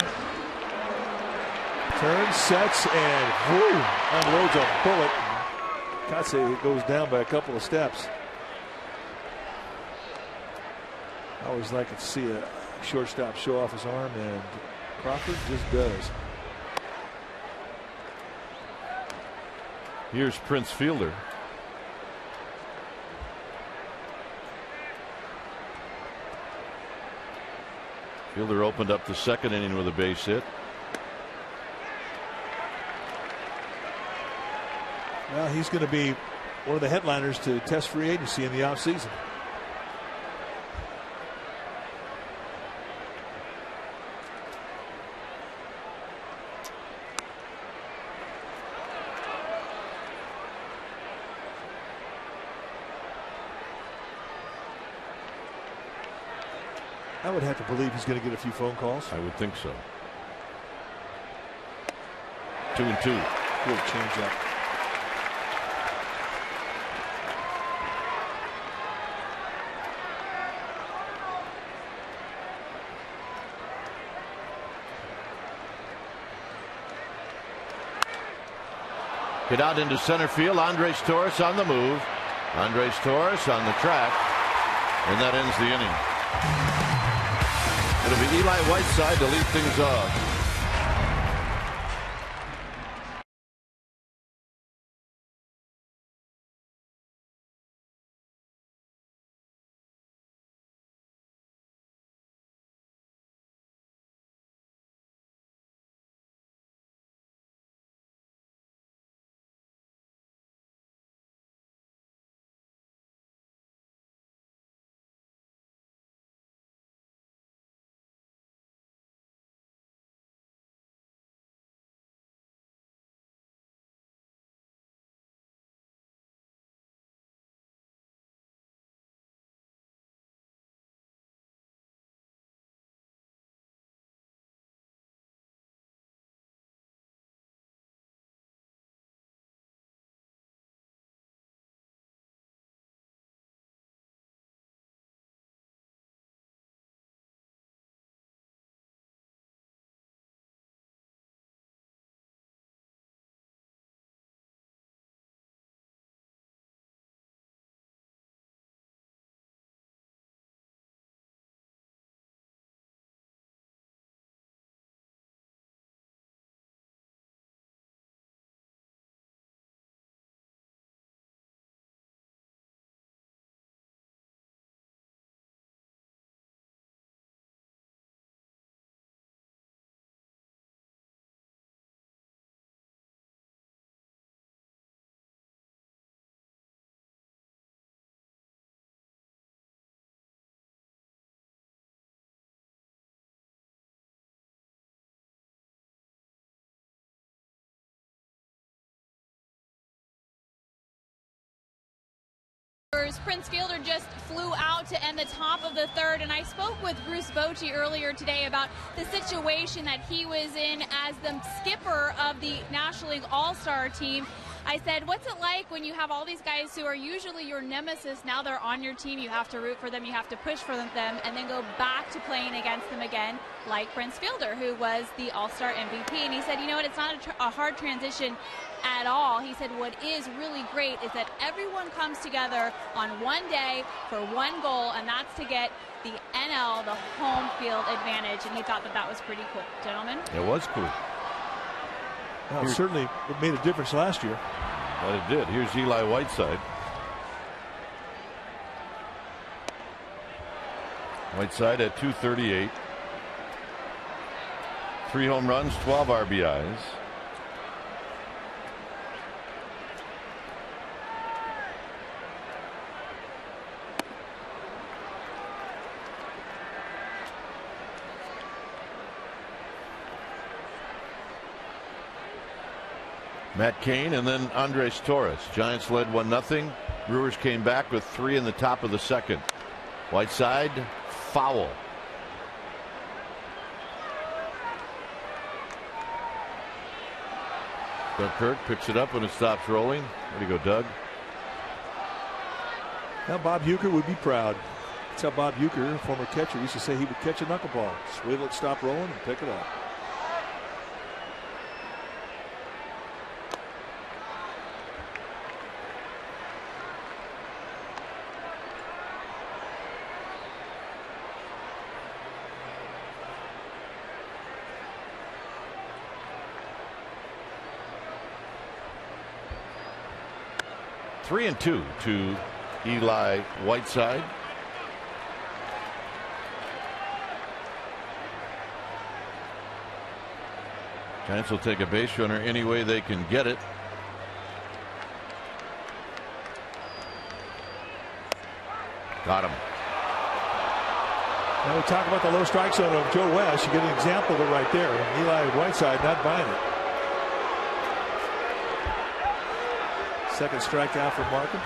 Turns, sets, and whoo, unloads a bullet. Kotsay goes down by a couple of steps. I always like to see a shortstop show off his arm, and Crawford just does. Here's Prince Fielder. Fielder opened up the second inning with a base hit. Well, he's going to be one of the headliners to test free agency in the offseason. I would have to believe he's going to get a few phone calls. I would think so. 2-2. Good change up. Get out into center field. Andres Torres on the move. Andres Torres on the track. And that ends the inning. It'll be Eli Whiteside to lead things off. Brewers. Prince Fielder just flew out to end the top of the third, and I spoke with Bruce Bochy earlier today about the situation that he was in as the skipper of the National League All-Star team. I said, what's it like when you have all these guys who are usually your nemesis? Now they're on your team. You have to root for them. You have to push for them, and then go back to playing against them again, like Prince Fielder, who was the All-Star MVP. And he said, you know what, it's not a hard transition at all. He said what is really great is that everyone comes together on one day for one goal, and that's to get the NL, the home field advantage. And he thought that was pretty cool. Gentlemen? It was cool. Well, certainly it made a difference last year. But it did. Here's Eli Whiteside. Whiteside at .238. 3 home runs, 12 RBIs. Matt Cain and then Andres Torres. Giants led 1-0. Brewers came back with 3 in the top of the second. Whiteside, foul. Doug Kirk picks it up when it stops rolling. Way to go, Doug. Now Bob Uecker would be proud. That's how Bob Uecker, former catcher, used to say he would catch a knuckleball, swivel it, stop rolling, and pick it up. Three and 2 to Eli Whiteside. Giants will take a base runner any way they can get it. Got him. Now we talk about the low strike zone of Joe West. You get an example of it right there. Eli Whiteside not buying it. Second strikeout for Markham.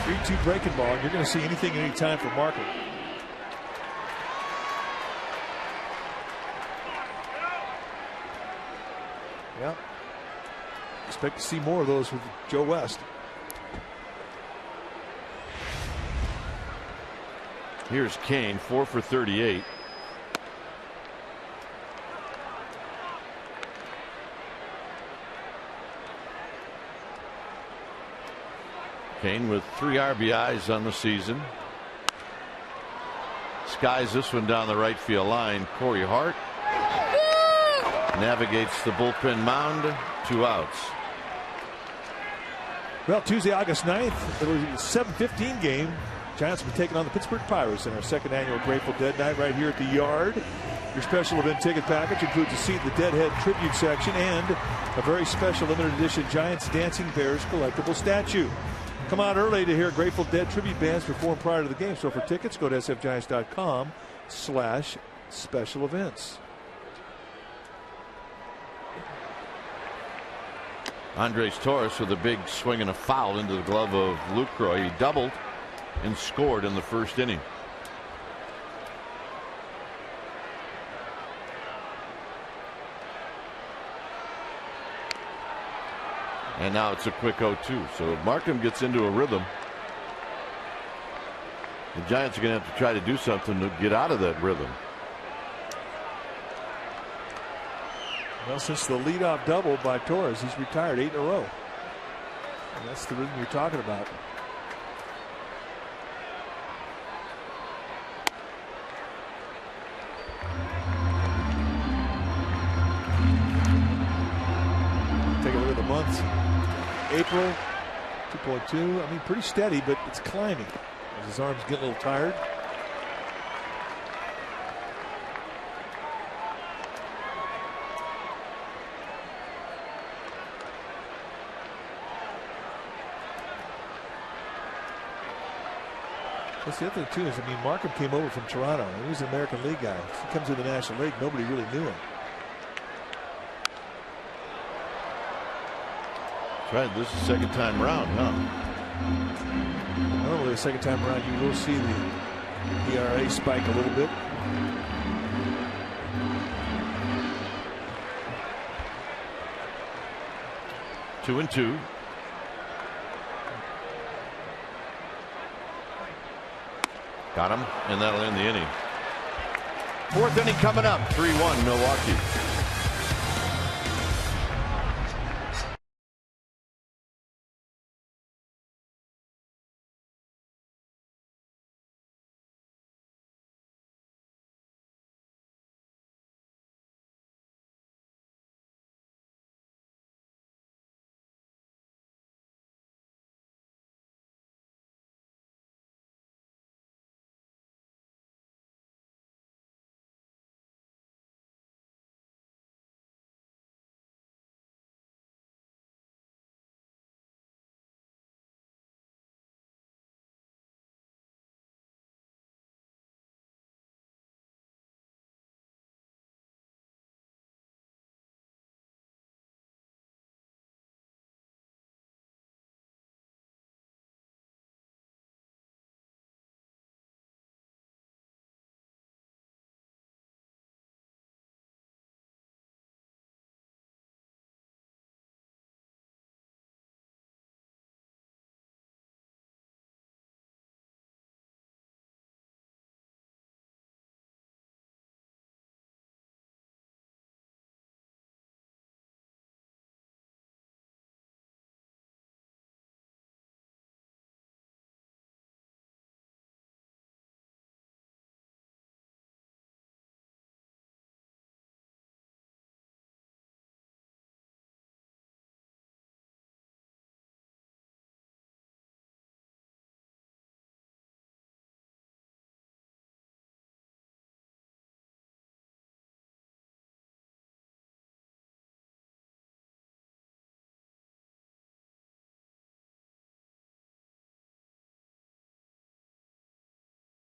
3-2 breaking ball. You're going to see anything any time for Markham. Yeah. Expect to see more of those with Joe West. Here's Cain, 4 for 38. Cain with 3 RBIs on the season. Skies this one down the right field line. Corey Hart navigates the bullpen mound. 2 outs. Well, Tuesday, August 9th, it was a 7:15 game. Giants will be taking on the Pittsburgh Pirates in our second annual Grateful Dead night right here at the Yard. Your special event ticket package includes a seat in the Deadhead tribute section and a very special limited edition Giants Dancing Bears collectible statue. Come out early to hear Grateful Dead tribute bands perform prior to the game. So for tickets, go to sfgiants.com/special events. Andres Torres with a big swing and a foul into the glove of Lucroy. He doubled and scored in the first inning. And now it's a quick 0-2. So Markham gets into a rhythm. The Giants are going to have to try to do something to get out of that rhythm. Well, since the leadoff double by Torres, he's retired 8 in a row. And that's the rhythm you're talking about. Take a look at the months. April, 2.2. I mean, pretty steady, but it's climbing as his arms get a little tired. That's the other thing, too, is, I mean, Markham came over from Toronto. He was an American League guy. He comes to the National League. Nobody really knew him. That's right. This is the second time around, huh? Normally, the second time around, you will see the ERA spike a little bit. Two and two. Got him, and that'll end the inning. Fourth inning coming up, 3-1 Milwaukee.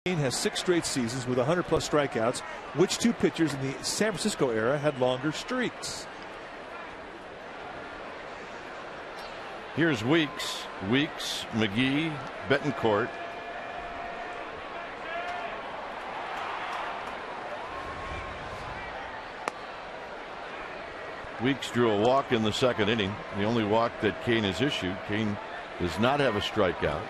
Has 6 straight seasons with 100-plus strikeouts. Which two pitchers in the San Francisco era had longer streaks? Here's Weeks, McGee, Betancourt. Weeks drew a walk in the second inning, the only walk that Kane has issued. Kane does not have a strikeout.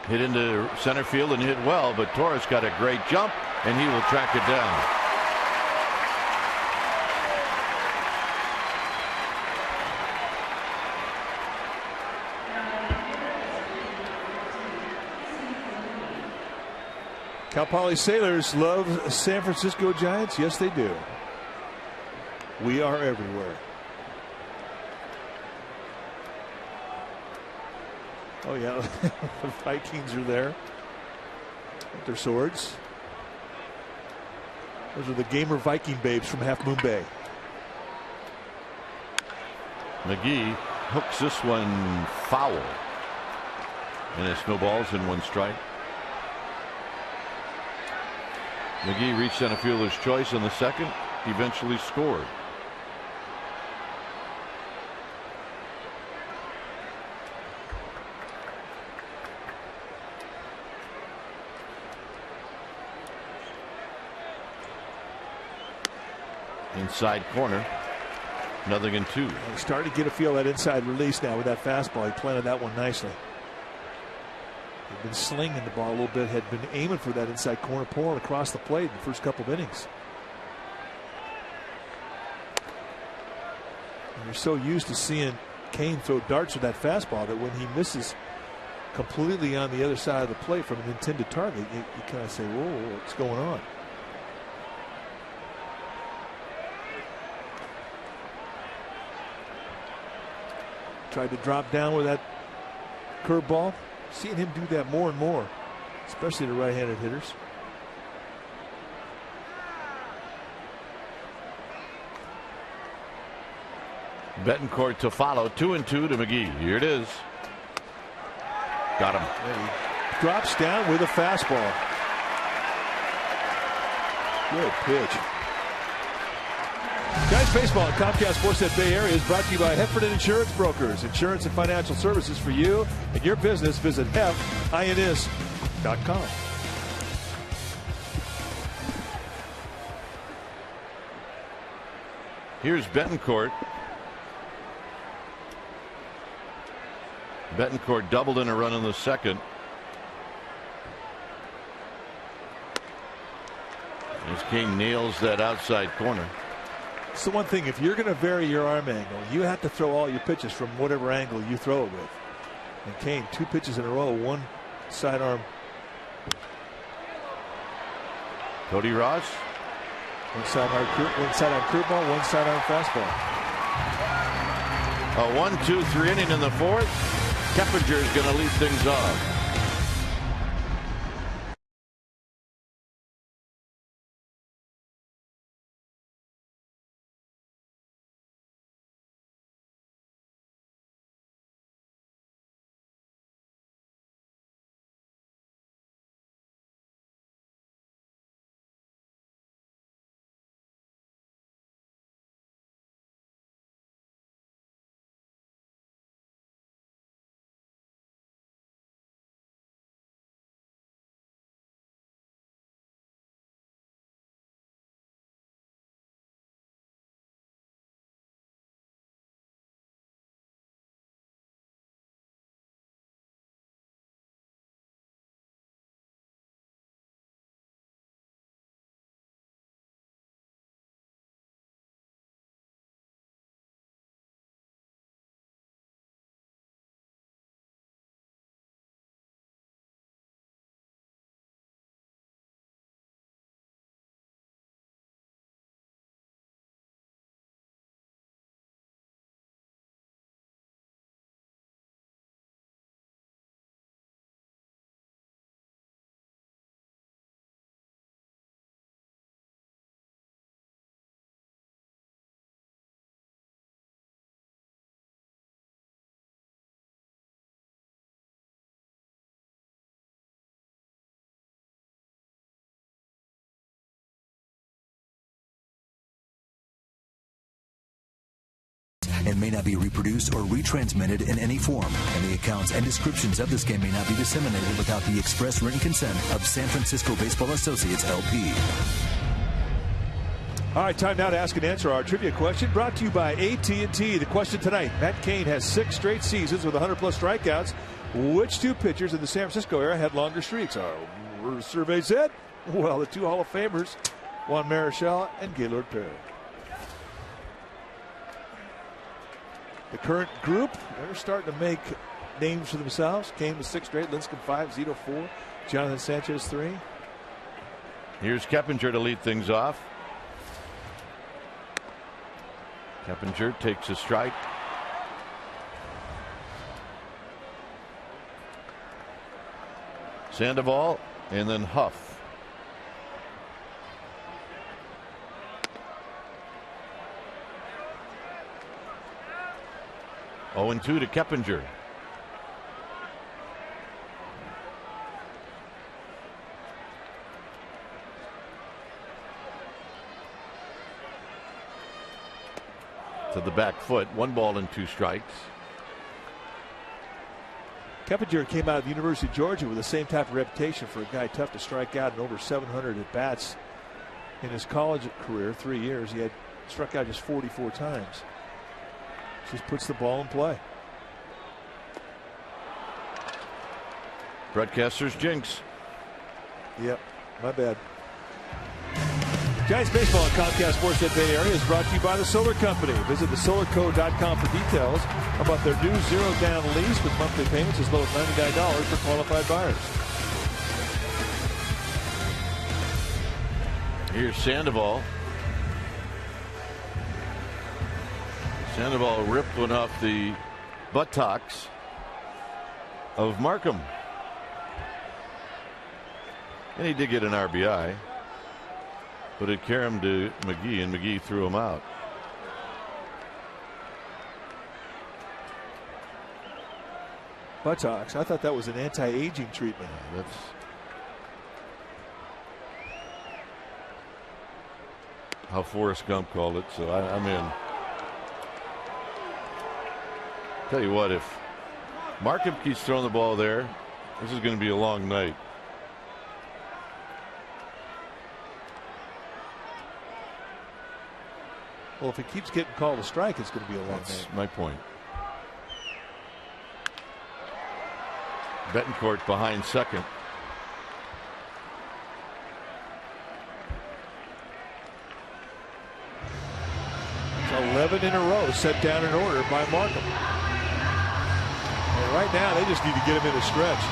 Hit into center field and hit well, but Torres got a great jump, and he will track it down. Cal Poly Sailors love San Francisco Giants. Yes, they do. We are everywhere. Oh, yeah. The Vikings are there with their swords. Those are the gamer Viking babes from Half Moon Bay. McGee hooks this one foul, and it snowballs in 1 strike. McGee reached center fielder's choice in the second, eventually scored. Inside corner, 0-2. He's starting to get a feel of that inside release now with that fastball. He planted that one nicely. He'd been slinging the ball a little bit, had been aiming for that inside corner, pulling across the plate in the first couple of innings. And you're so used to seeing Kane throw darts with that fastball that when he misses completely on the other side of the plate from an intended target, you kind of say, whoa, what's going on? Tried to drop down with that curveball. Seeing him do that more and more, especially to right-handed hitters. Betancourt to follow, 2-2 to McGee. Here it is. Got him. And he drops down with a fastball. Good pitch. Giants baseball on Comcast Sportsnet Bay Area is brought to you by Heffernan Insurance Brokers. Insurance and financial services for you and your business. Visit HEFINS.com. Here's Betancourt. Betancourt doubled in a run in the second. As Kane nails that outside corner. It's the one thing, if you're going to vary your arm angle, you have to throw all your pitches from whatever angle you throw it with. And Kane, 2 pitches in a row, 1 sidearm. Cody Ross. 1 sidearm curveball, 1 sidearm fastball. A 1-2-3 inning in the 4th. Keppinger is going to lead things off. And may not be reproduced or retransmitted in any form. And the accounts and descriptions of this game may not be disseminated without the express written consent of San Francisco Baseball Associates, LP. All right, time now to ask and answer our trivia question brought to you by AT&T. The question tonight, Matt Cain has 6 straight seasons with 100-plus strikeouts. Which 2 pitchers in the San Francisco era had longer streaks? Our survey said, well, the 2 Hall of Famers, Juan Marichal and Gaylord Perry. The current group, they're starting to make names for themselves. Cain with 6 straight, Lincecum 5, Zito 4, Jonathan Sanchez 3. Here's Keppinger to lead things off. Keppinger takes a strike. Sandoval and then Huff. 0-2 to Keppinger. To the back foot, 1 ball and 2 strikes. Keppinger came out of the University of Georgia with the same type of reputation for a guy tough to strike out, and over 700 at bats in his college career, 3 years. He had struck out just 44 times. Just puts the ball in play. Broadcaster's jinx. Yep, my bad. Giants baseball on Comcast Sportsnet Bay Area is brought to you by the Solar Company. Visit thesolarco.com for details about their new zero-down lease with monthly payments as low as $99 for qualified buyers. Here's Sandoval. Sandoval ripped one off the buttocks of Markham. And he did get an RBI. But it carried him to McGee, and McGee threw him out. Buttocks. I thought that was an anti-aging treatment. how Forrest Gump called it, so I'm in. Tell you what, if Markham keeps throwing the ball there, this is going to be a long night. Well, if he keeps getting called a strike, it's going to be a long night. That's my point. Betancourt behind second. It's 11 in a row set down in order by Markham. And right now, they just need to get him in a stretch.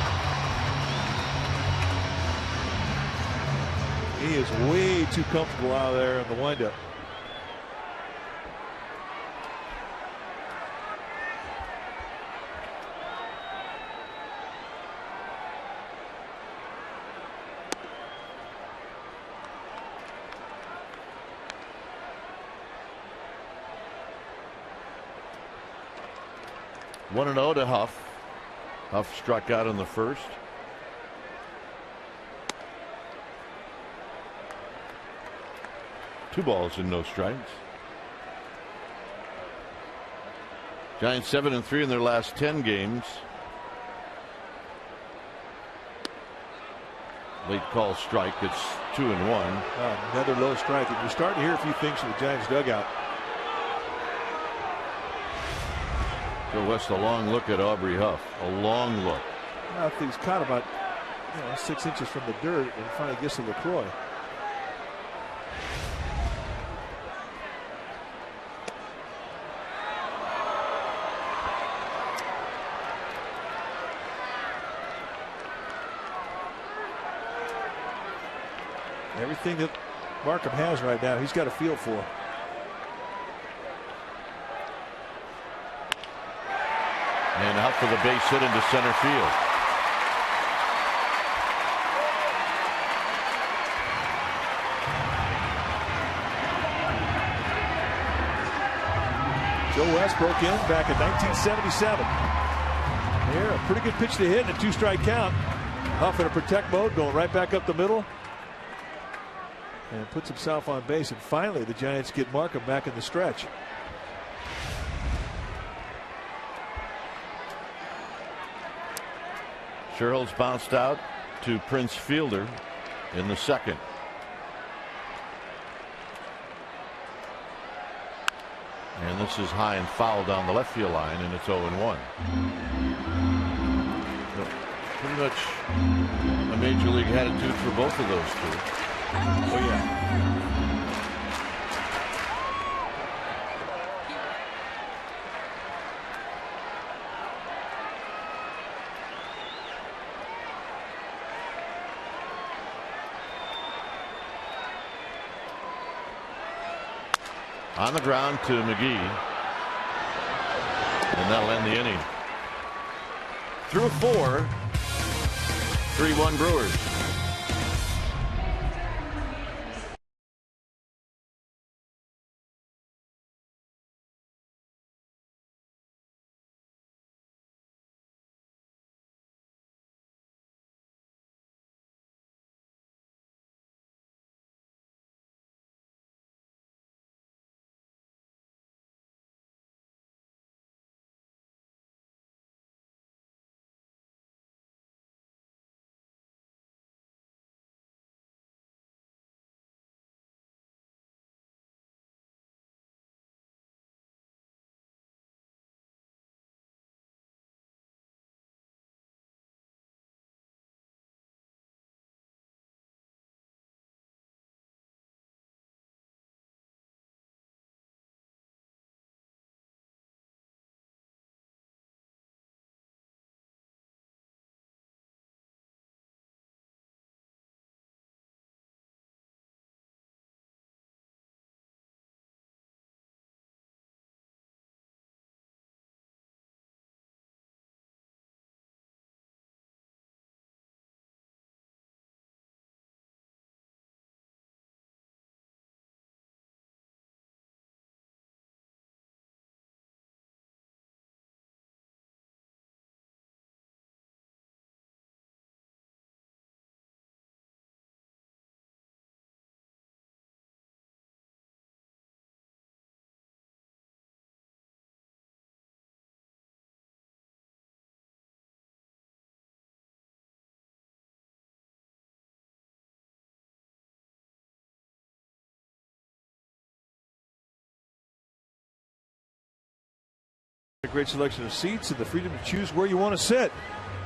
He is way too comfortable out there in the windup. One and 0 to Huff. Huff struck out in the first. Two balls and no strikes. Giants 7-3 in their last 10 games. Late call strike. It's 2-1. Another low strike. And you're starting to hear a few things from the Giants dugout. Joe West, a long look at Aubrey Huff. A long look. I think he's caught about 6 inches from the dirt and finally gets to LaCroix. Everything that Markham has right now, he's got a feel for. And out for the base hit into center field. Joe West broke in back in 1977. Here, a pretty good pitch to hit and a 2-strike count. Huff in a protect mode, going right back up the middle. And puts himself on base. And finally, the Giants get Markham back in the stretch. Sherrill's bounced out to Prince Fielder in the second. And this is high and foul down the left field line, and it's 0-1. So pretty much a major league attitude for both of those two. Oh, yeah. On the ground to McGee. And that'll end the inning. Through 4, 3-1 Brewers. great selection of seats and the freedom to choose where you want to sit.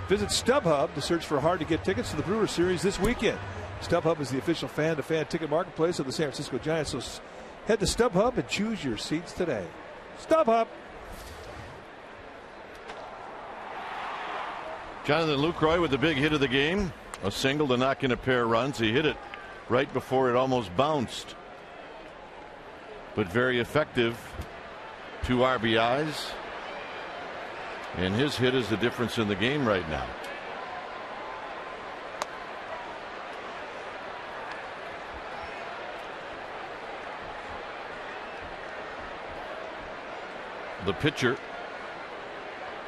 Visit StubHub to search for hard-to-get tickets to the Brewers series this weekend. StubHub is the official fan-to-fan ticket marketplace of the San Francisco Giants. So head to StubHub and choose your seats today. StubHub. Jonathan Lucroy with the big hit of the game. A single to knock in a pair of runs. He hit it right before it almost bounced. But very effective. 2 RBIs. And his hit is the difference in the game right now. The pitcher,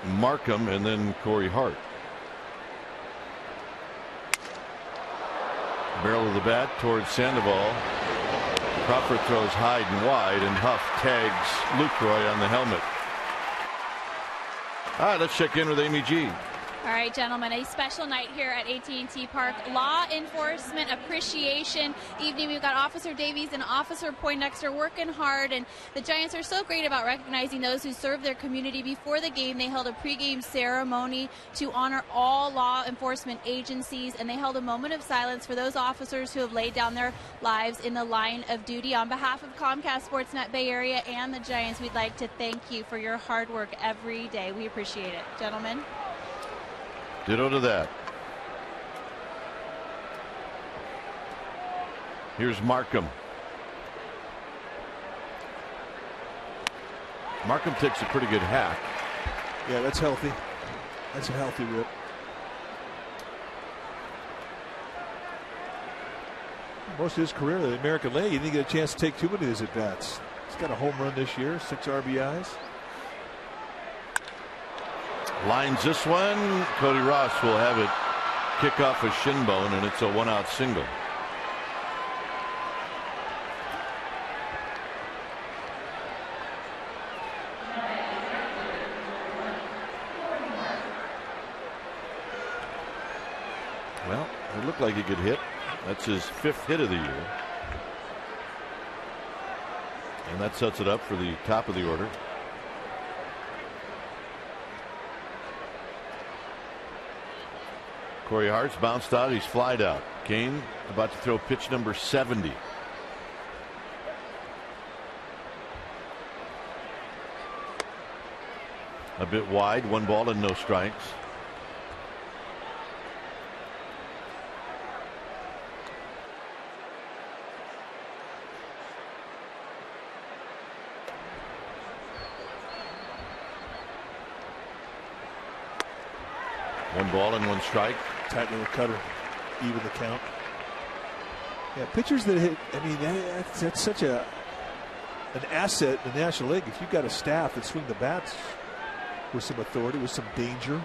Markham, and then Corey Hart. Barrel of the bat towards Sandoval. Crawford throws high and wide, and Huff tags Lucroy on the helmet. All right, let's check in with Amy G. All right, gentlemen, a special night here at AT Park. Law Enforcement Appreciation Evening. We've got Officer Davies and Officer Poindexter working hard, and the Giants are so great about recognizing those who serve their community. Before the game, they held a pregame ceremony to honor all law enforcement agencies, and they held a moment of silence for those officers who have laid down their lives in the line of duty. On behalf of Comcast Sportsnet Bay Area and the Giants, we'd like to thank you for your hard work every day. We appreciate it, gentlemen. Ditto to that. Here's Markham. Markham takes a pretty good hack. Yeah, that's healthy. That's a healthy rip. Most of his career in the American League, he didn't get a chance to take too many of his at-bats. He's got a home run this year, 6 RBIs. Lines this one. Cody Ross will have it kick off a shin bone, and it's a 1-out single. Well, it looked like he could hit. That's his 5th hit of the year. And that sets it up for the top of the order. Corey Hart's bounced out. He's flied out. Kane about to throw pitch number 70. A bit wide. 1 ball and no strikes. One ball and 1 strike. Tight little cutter, even the count. Yeah, pitchers that hit. I mean, that's such an asset in the National League. If you've got a staff that swing the bats with some authority, with some danger,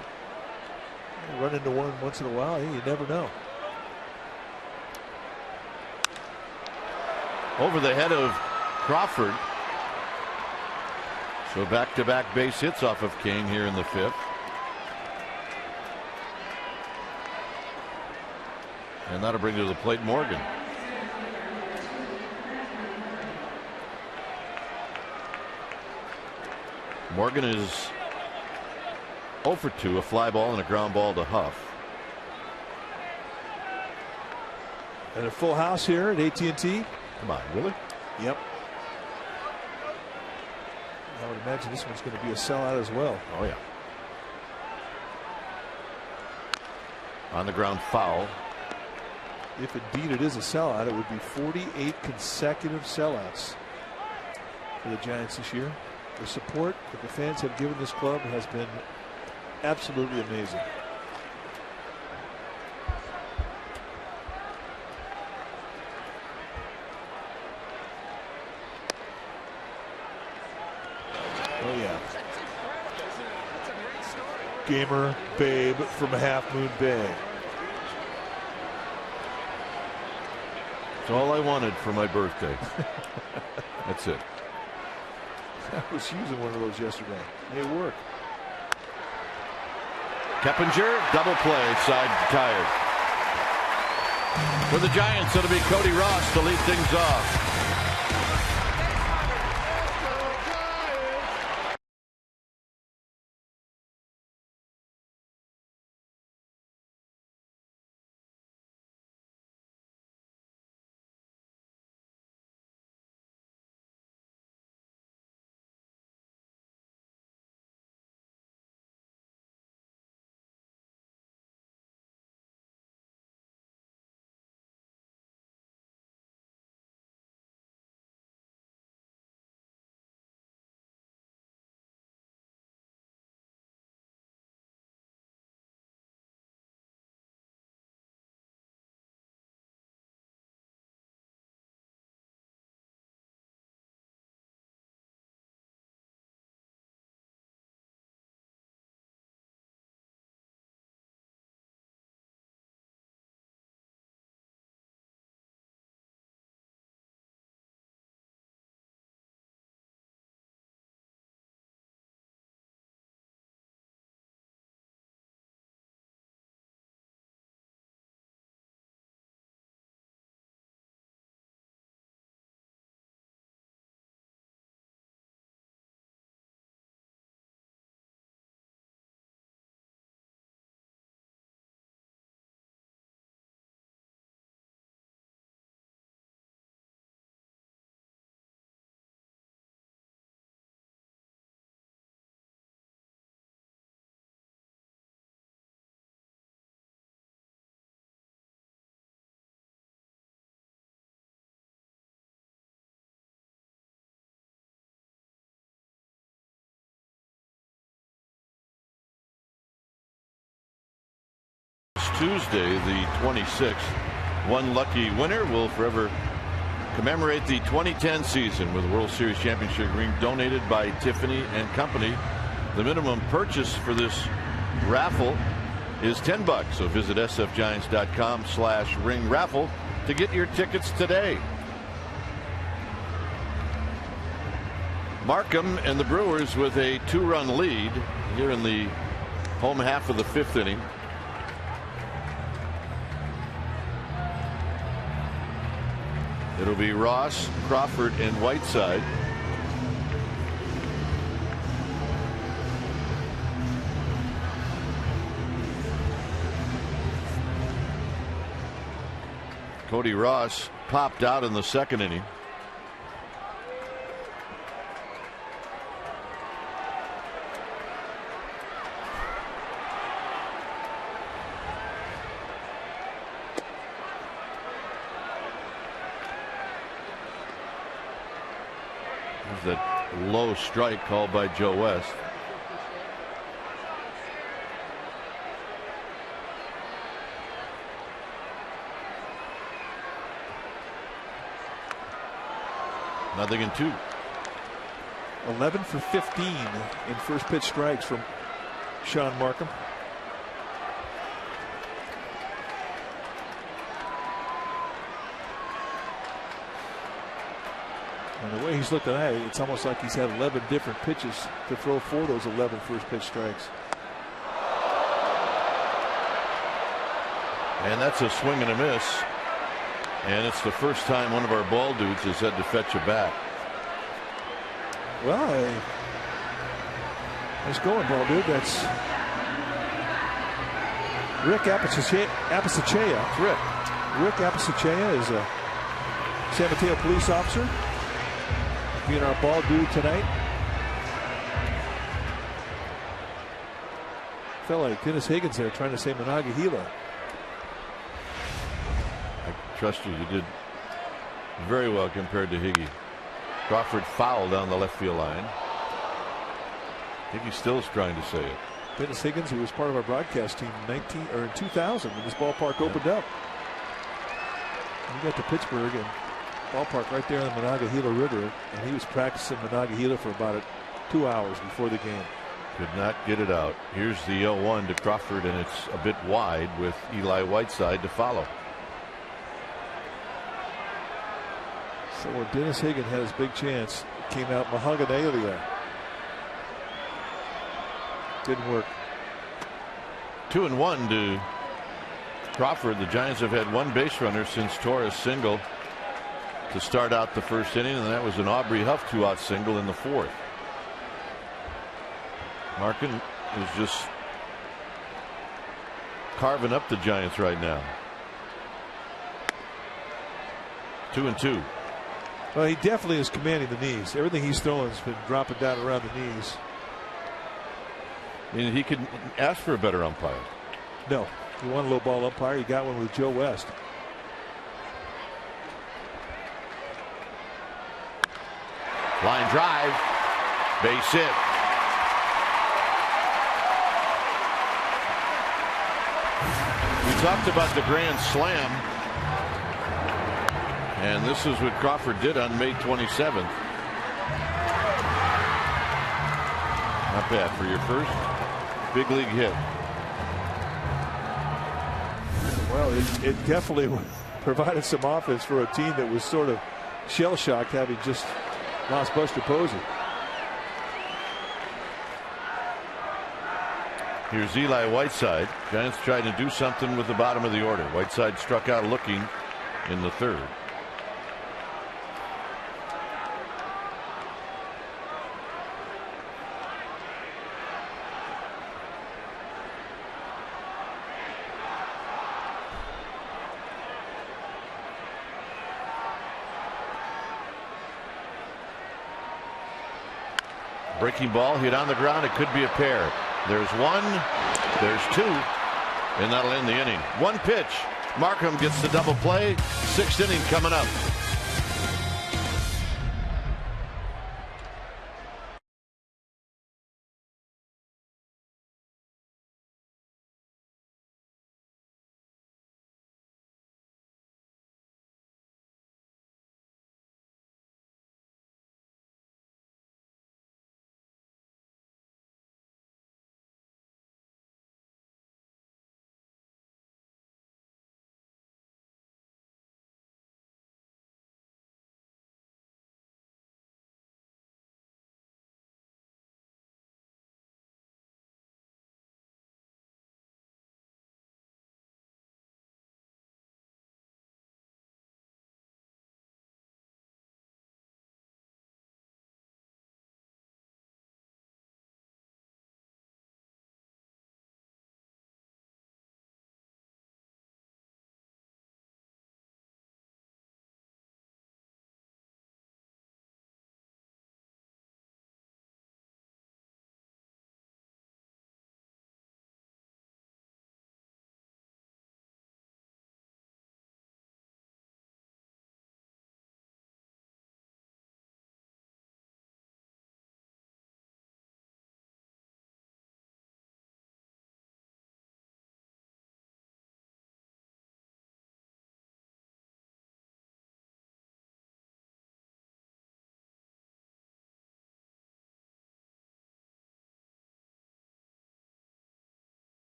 you run into one once in a while. You never know. Over the head of Crawford. So back-to-back base hits off of Kane here in the 5th. And that'll bring to the plate Morgan. Morgan is 0 for 2, a fly ball and a ground ball to Huff. And a full house here at AT&T. Come on, really? Yep. I would imagine this one's going to be a sellout as well. Oh, yeah. On the ground foul. If indeed it is a sellout, it would be 48 consecutive sellouts for the Giants this year. The support that the fans have given this club has been absolutely amazing. Oh, yeah. Gamer Babe from Half Moon Bay. It's all I wanted for my birthday. That's it. I was using one of those yesterday. They work. Keppinger, double play, side tired. For the Giants, it'll be Cody Ross to lead things off. Tuesday, the 26th. One lucky winner will forever commemorate the 2010 season with a World Series championship ring donated by Tiffany and Company. The minimum purchase for this raffle is $10, so visit sfgiants.com/ring raffle to get your tickets today. Markham and the Brewers with a 2-run lead here in the home half of the 5th inning. It'll be Ross, Crawford, and Whiteside. Cody Ross popped out in the 2nd inning. There's that low strike called by Joe West. Nothing in 2. 11 for 15 in first pitch strikes from Sean Markham. And the way he's looking at it, it's almost like he's had 11 different pitches to throw for those 11 first pitch strikes. And that's a swing and a miss. And it's the first time one of our ball dudes has had to fetch a bat. Well, nice going, ball dude. That's Rick Apicechea. Rick Apicechea is a San Mateo police officer, being our ball dude tonight. Felt like Dennis Higgins there trying to say Monongahela. Trust you, you did very well compared to Higgy. Crawford fouled down the left field line. Higgy still is trying to say it. Dennis Higgins, who was part of our broadcast team in 2000 when this ballpark opened up. We got to Pittsburgh and ballpark right there on the Monongahela River, and he was practicing Monongahela for about 2 hours before the game. Could not get it out. Here's the 0-1 to Crawford, and it's a bit wide with Eli Whiteside to follow. So when Dennis Higgins had his big chance, it came out Monongahela. Didn't work. 2-1 to Crawford. The Giants have had one base runner since Torres' single to start out the first inning, and that was an Aubrey Huff 2-out single in the 4th. Markham is just carving up the Giants right now. 2-2. Well, he definitely is commanding the knees. Everything he's throwing has been dropping down around the knees. I mean, he could ask for a better umpire. No, he wanted a low ball umpire. He got one with Joe West. Line drive, base hit. We talked about the grand slam, and this is what Crawford did on May 27th. Not bad for your first big league hit. Well, it definitely provided some offense for a team that was sort of shell-shocked, having just lost Buster Posey. Here's Eli Whiteside. Giants tried to do something with the bottom of the order. Whiteside struck out looking in the 3rd. Breaking ball hit on the ground. It could be a pair. There's one, there's 2, and that'll end the inning. One pitch. Markham gets the double play. 6th inning coming up.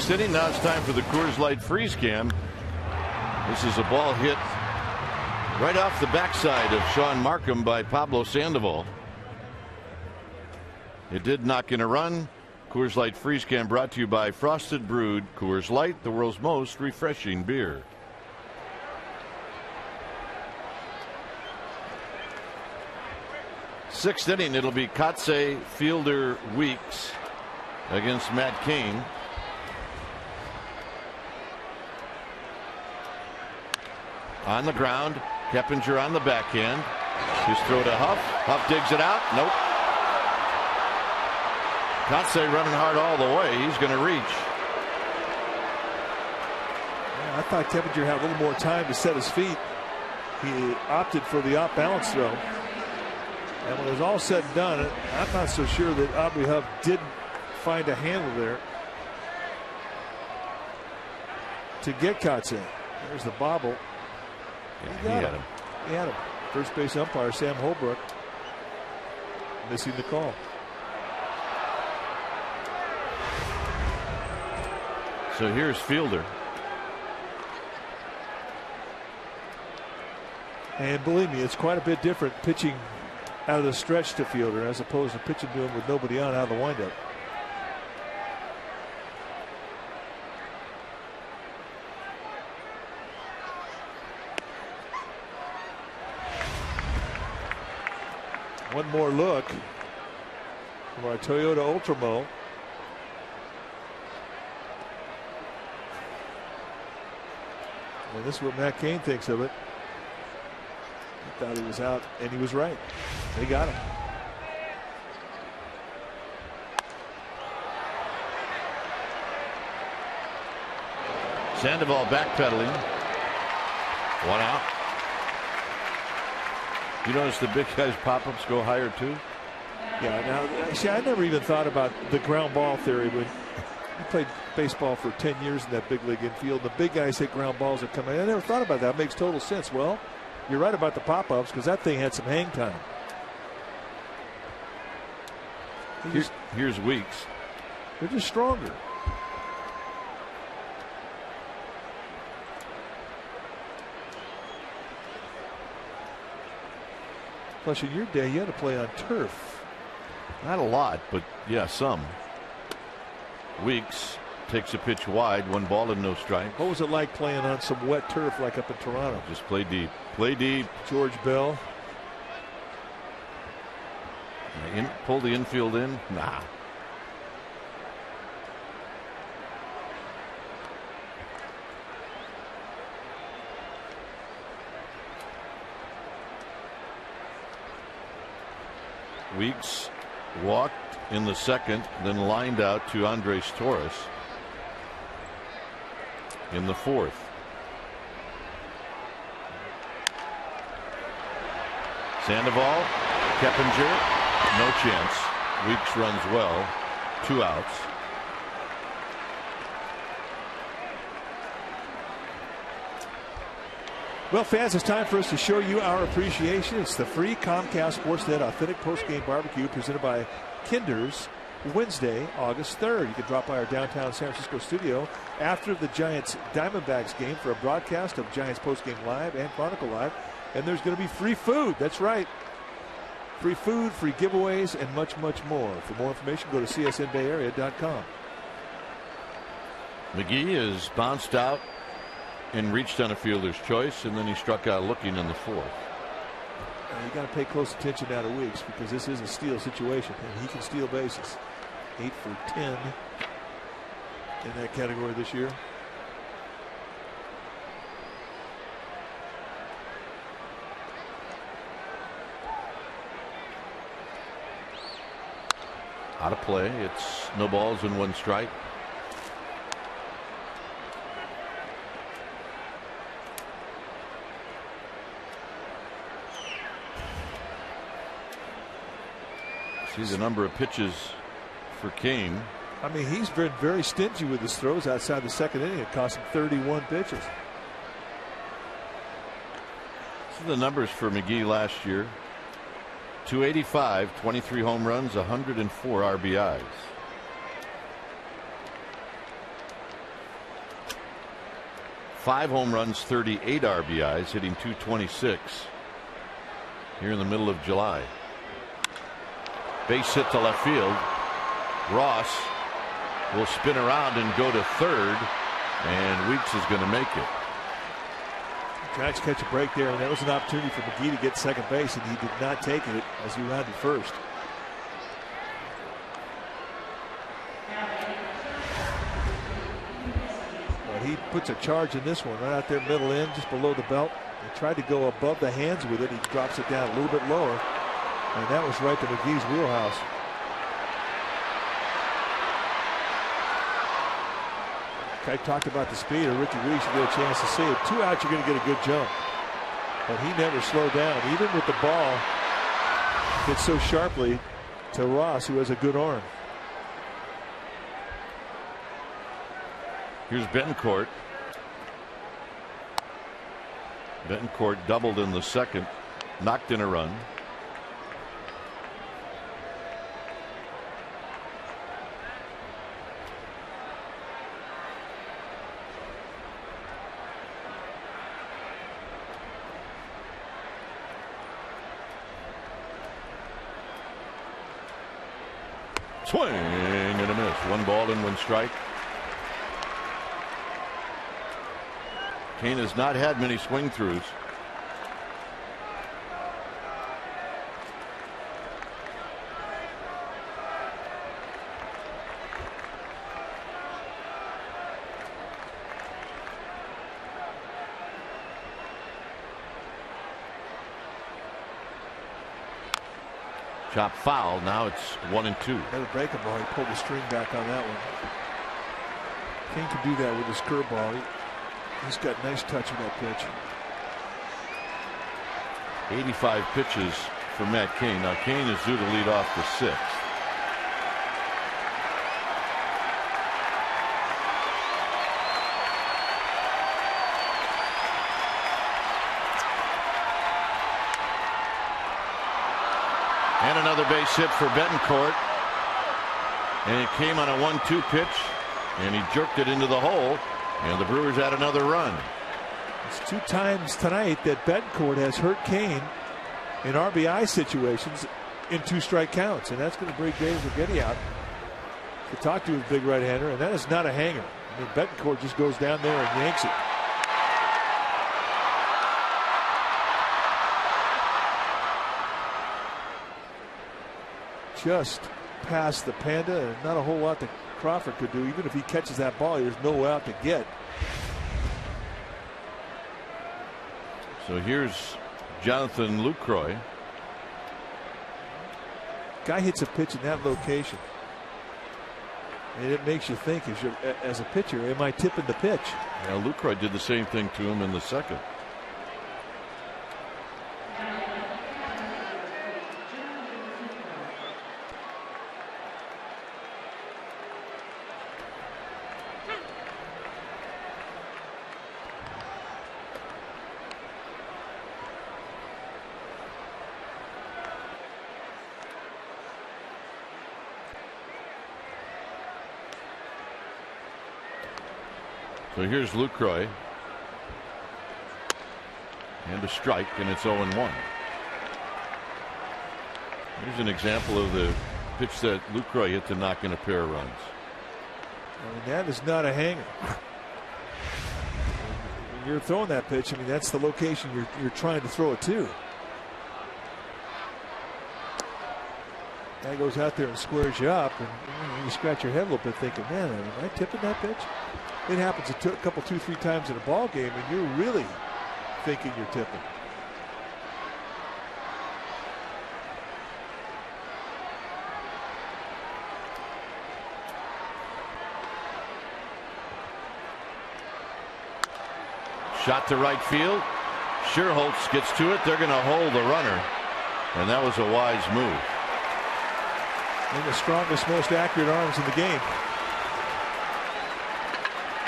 6th inning. Now it's time for the Coors Light freeze cam. This is a ball hit right off the backside of Sean Markham by Pablo Sandoval. It did knock in a run. Coors Light freeze cam brought to you by Frosted Brewed Coors Light, the world's most refreshing beer. Sixth inning, it'll be Kotze, Fielder, Weeks against Matt Cain. On the ground, Keppinger on the backhand. His throw to Huff. Huff digs it out. Nope. Kotze running hard all the way. He's going to reach. Yeah, I thought Keppinger had a little more time to set his feet. He opted for the off balance throw. And when it was all said and done, I'm not so sure that Aubrey Huff didn't find a handle there to get Kotze. There's the bobble. Yeah, he had him. He had him. First base umpire Sam Holbrook missing the call. So here's Fielder. And believe me, it's quite a bit different pitching out of the stretch to Fielder as opposed to pitching to him with nobody on out of the windup. One more look from our Toyota Ultramo. And this is what Matt Cain thinks of it. He thought he was out, and he was right. They got him. Sandoval backpedaling. One out. You notice the big guys' pop-ups go higher too? Yeah, now, see, I never even thought about the ground ball theory. When I played baseball for 10 years in that big league infield, the big guys hit ground balls that come in. I never thought about that. It makes total sense. Well, you're right about the pop-ups because that thing had some hang time. Here's Weeks. They're just stronger. Plus, in your day, you had to play on turf. Not a lot, but yeah, some. Weeks takes a pitch wide, 1 ball and no strike. What was it like playing on some wet turf like up in Toronto? Just play deep. Play deep. George Bell. Pull the infield in? Nah. Weeks walked in the second, then lined out to Andres Torres in the fourth. Sandoval, Keppinger, no chance. Weeks runs well, 2 outs. Well, fans, it's time for us to show you our appreciation. It's the free Comcast Sportsnet Authentic Postgame Barbecue presented by Kinder's, Wednesday, August 3rd. You can drop by our downtown San Francisco studio after the Giants Diamondbacks game for a broadcast of Giants Postgame Live and Chronicle Live. And there's going to be free food. That's right. Free food, free giveaways, and much, much more. For more information, go to csnbayarea.com. McGee is bounced out and reached on a fielder's choice, and then he struck out looking in the fourth. You got to pay close attention now to Weeks because this is a steal situation, and he can steal bases. 8 for 10 in that category this year. Out of play. It's no balls and 1 strike. See the number of pitches for Cain. I mean, he's been very stingy with his throws outside the second inning. It cost him 31 pitches. See the numbers for McGee last year. 285, 23 home runs, 104 RBIs. 5 home runs, 38 RBIs, hitting .226 here in the middle of July. Base hit to left field. Ross will spin around and go to third, and Weeks is going to make it. Giants catch a break there, and that was an opportunity for McGee to get second base, and he did not take it as he rounded first. But he puts a charge in this one right out there middle in, just below the belt. He tried to go above the hands with it. He drops it down a little bit lower, and that was right to McGee's wheelhouse. I talked about the speed of Ricky Weeks. You get a chance to see it. 2 outs, you're going to get a good jump. But he never slowed down. Even with the ball hit so sharply to Ross, who has a good arm. Here's Betancourt. Betancourt doubled in the second, knocked in a run. Swing and a miss. 1 ball and 1 strike. Kane has not had many swing throughs. Chop foul. Now it's 1-2. Another breaking ball. He pulled the string back on that one. Kane can do that with his curveball. He's got nice touch with that pitch. 85 pitches for Matt Cain. Now Cain is due to lead off the 6th. And another base hit for Betancourt. And it came on a 1-2 pitch, and he jerked it into the hole, and the Brewers had another run. It's 2 times tonight that Betancourt has hurt Kane in RBI situations in 2-strike counts, and that's going to bring Dave Righetti out to talk to his big right-hander, and that is not a hanger. I mean, Betancourt just goes down there and yanks it. Just past the Panda, and not a whole lot that Crawford could do. Even if he catches that ball, there's no out to get. So here's Jonathan Lucroy. Guy hits a pitch in that location, and it makes you think, as a pitcher, am I tipping the pitch? Now Lucroy did the same thing to him in the second. So here's Lucroy. And a strike, and it's 0-1. Here's an example of the pitch that Lucroy hit to knock in a pair of runs. I mean, that is not a hanger. When you're throwing that pitch, I mean, that's the location you're trying to throw it to. Guy goes out there and squares you up, and you scratch your head a little bit thinking, man, am I tipping that pitch? It happens a couple, 2-3 times in a ball game, and you're really thinking you're tipping. Shot to right field. Scherholtz gets to it. They're going to hold the runner, and that was a wise move. And the strongest, most accurate arms in the game.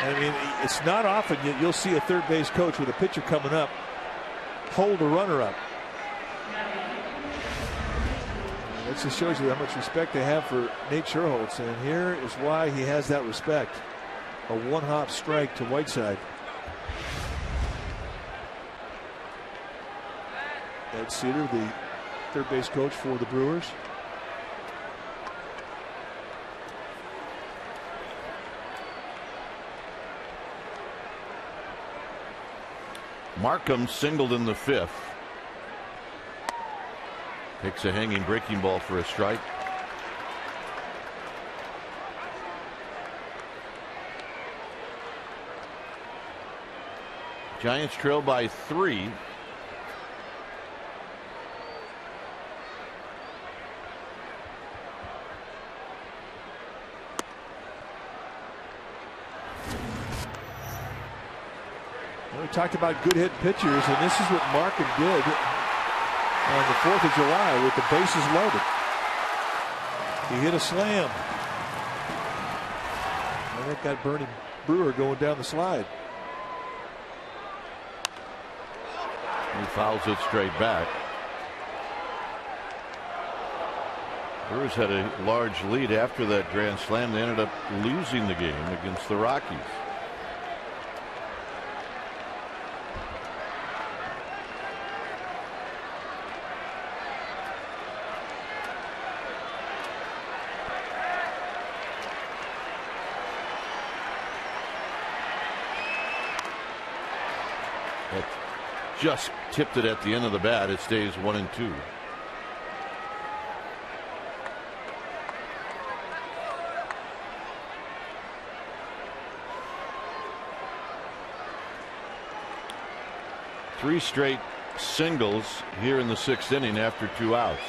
I mean, it's not often you'll see a third base coach with a pitcher coming up hold a runner up. That just shows you how much respect they have for Nate Scherholtz, and here is why he has that respect. A 1-hop strike to Whiteside. Ed Cedar, the third base coach for the Brewers. Markham singled in the 5th. Takes a hanging breaking ball for a strike. Giants trail by 3. We talked about good hit pitchers, and this is what Markham did on the 4th of July with the bases loaded. He hit a slam. And that got Bernie Brewer going down the slide. He fouls it straight back. Brewers had a large lead after that grand slam. They ended up losing the game against the Rockies. Just tipped it at the end of the bat. It stays 1-2. Three straight singles here in the 6th inning after 2 outs.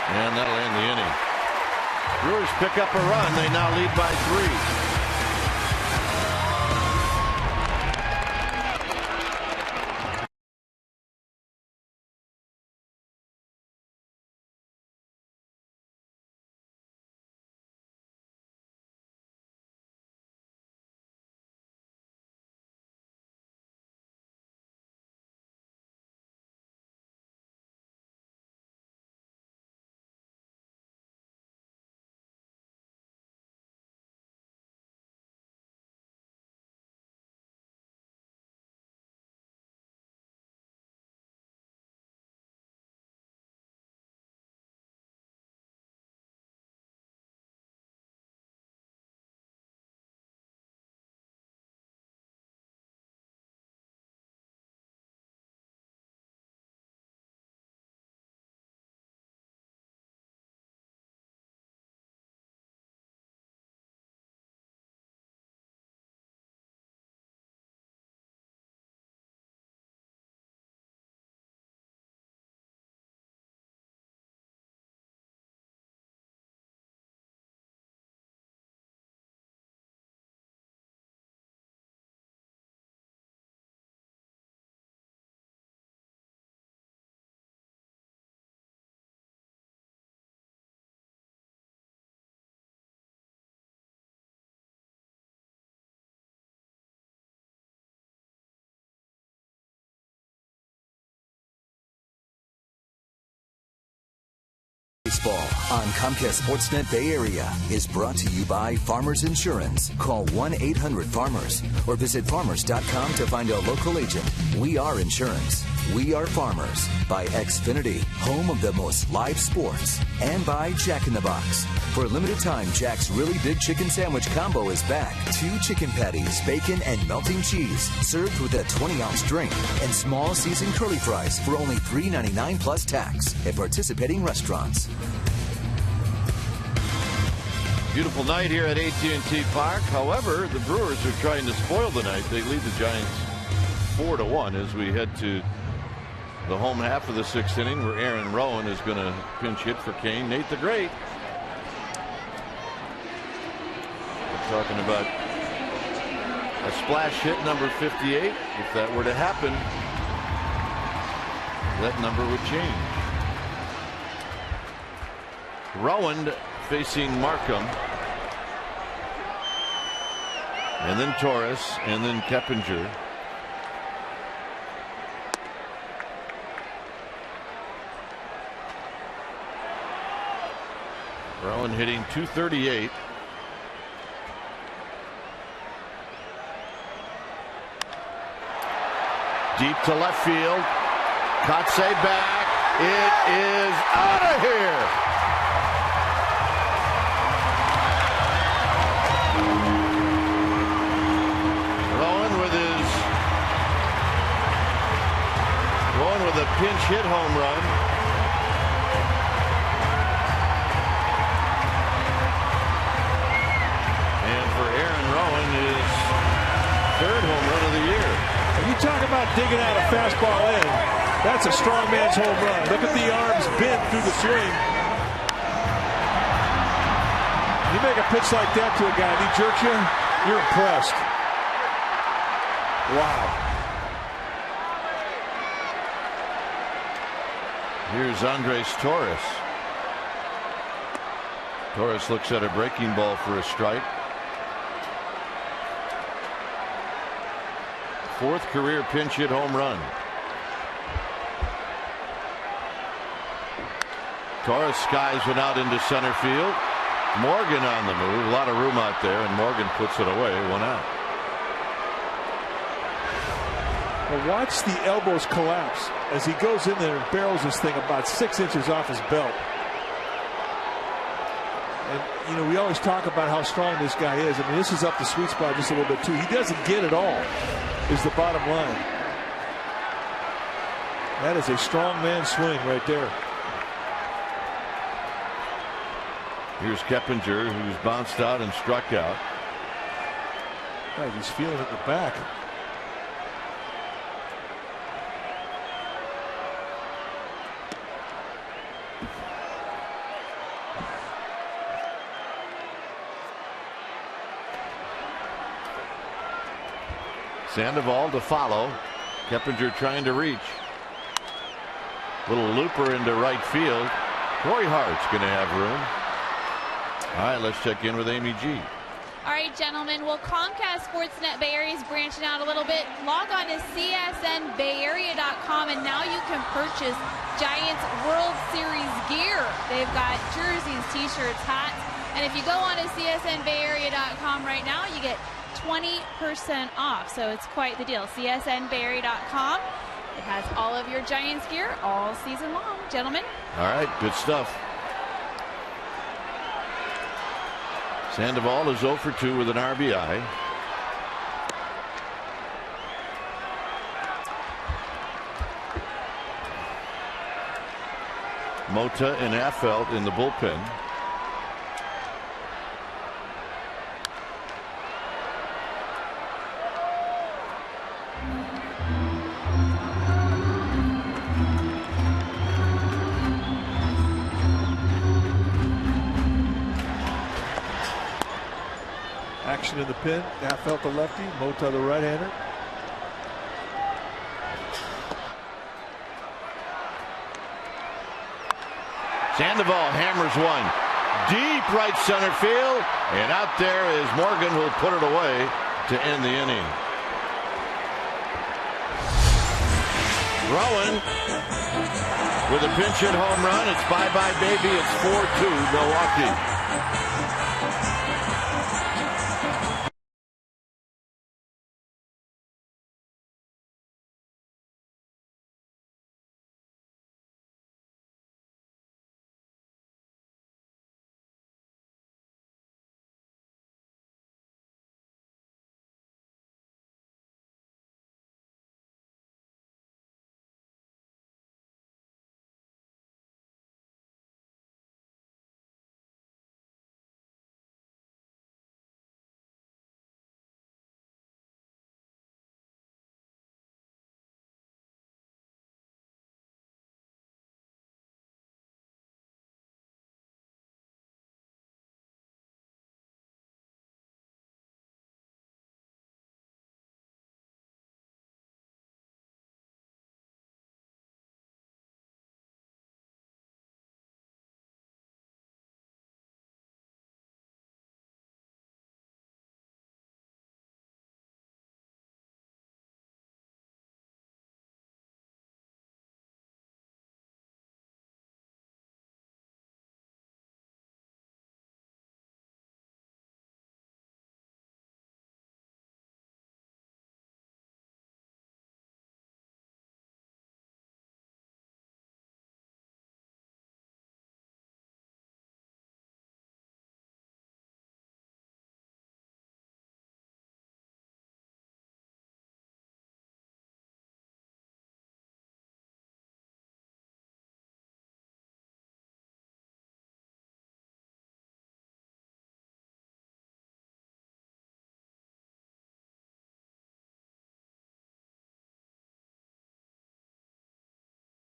And that'll end the inning. Brewers pick up a run. They now lead by 3. Baseball on Comcast Sportsnet Bay Area is brought to you by Farmers Insurance. Call 1-800-FARMERS or visit farmers.com to find a local agent. We are insurance. We are Farmers. By Xfinity, home of the most live sports. And by Jack in the Box. For a limited time, Jack's Really Big Chicken Sandwich Combo is back. 2 chicken patties, bacon, and melting cheese. Served with a 20-ounce drink. And small seasoned curly fries for only $3.99 plus tax at participating restaurants. Beautiful night here at AT Park. However, the Brewers are trying to spoil the night. They lead the Giants 4-1 as we head to the home half of the 6th inning, where Aaron Rowan is going to pinch hit for Kane. Nate the Great. We're talking about a splash hit, number 58. If that were to happen, that number would change. Rowan facing Markham, and then Torres, and then Keppinger. Rowan hitting .238. Deep to left field. Kotze back. It is out of here. Rowan with a pinch hit home run. And for Aaron Rowan, his third home run of the year. You talk about digging out a fastball in. That's a strong man's home run. Look at the arms bent through the swing. You make a pitch like that to a guy and he jerks you, you're impressed. Wow. Here's Andres Torres. Torres looks at a breaking ball for a strike. Fourth career pinch hit home run. Torres skies one out into center field. Morgan on the move. A lot of room out there, and Morgan puts it away. 1 out. Well, watch the elbows collapse as he goes in there and barrels this thing about 6 inches off his belt. And, you know, we always talk about how strong this guy is. I mean, this is up the sweet spot just a little bit, too. He doesn't get it all, is the bottom line. That is a strong man swing right there. Here's Keppinger, who's bounced out and struck out. Right, he's feeling it in the back. Sandoval to follow. Keppinger trying to reach. Little looper into right field. Corey Hart's going to have room. All right, let's check in with Amy G. All right, gentlemen. Well, Comcast Sportsnet Bay Area is branching out a little bit. Log on to csnbayarea.com, and now you can purchase Giants World Series gear. They've got jerseys, T-shirts, hats, and if you go on to csnbayarea.com right now, you get 20% off. So it's quite the deal. csnbayarea.com. It has all of your Giants gear all season long, gentlemen. All right, good stuff. Sandoval is 0 for 2 with an RBI. Mota and Affelt in the bullpen. Action in the pin. Affelt the lefty, Mota the right-hander. Sandoval hammers one deep right center field, and out there is Morgan, who will put it away to end the inning. Rowan with a pinch hit home run. It's bye-bye baby. It's 4-2 Milwaukee.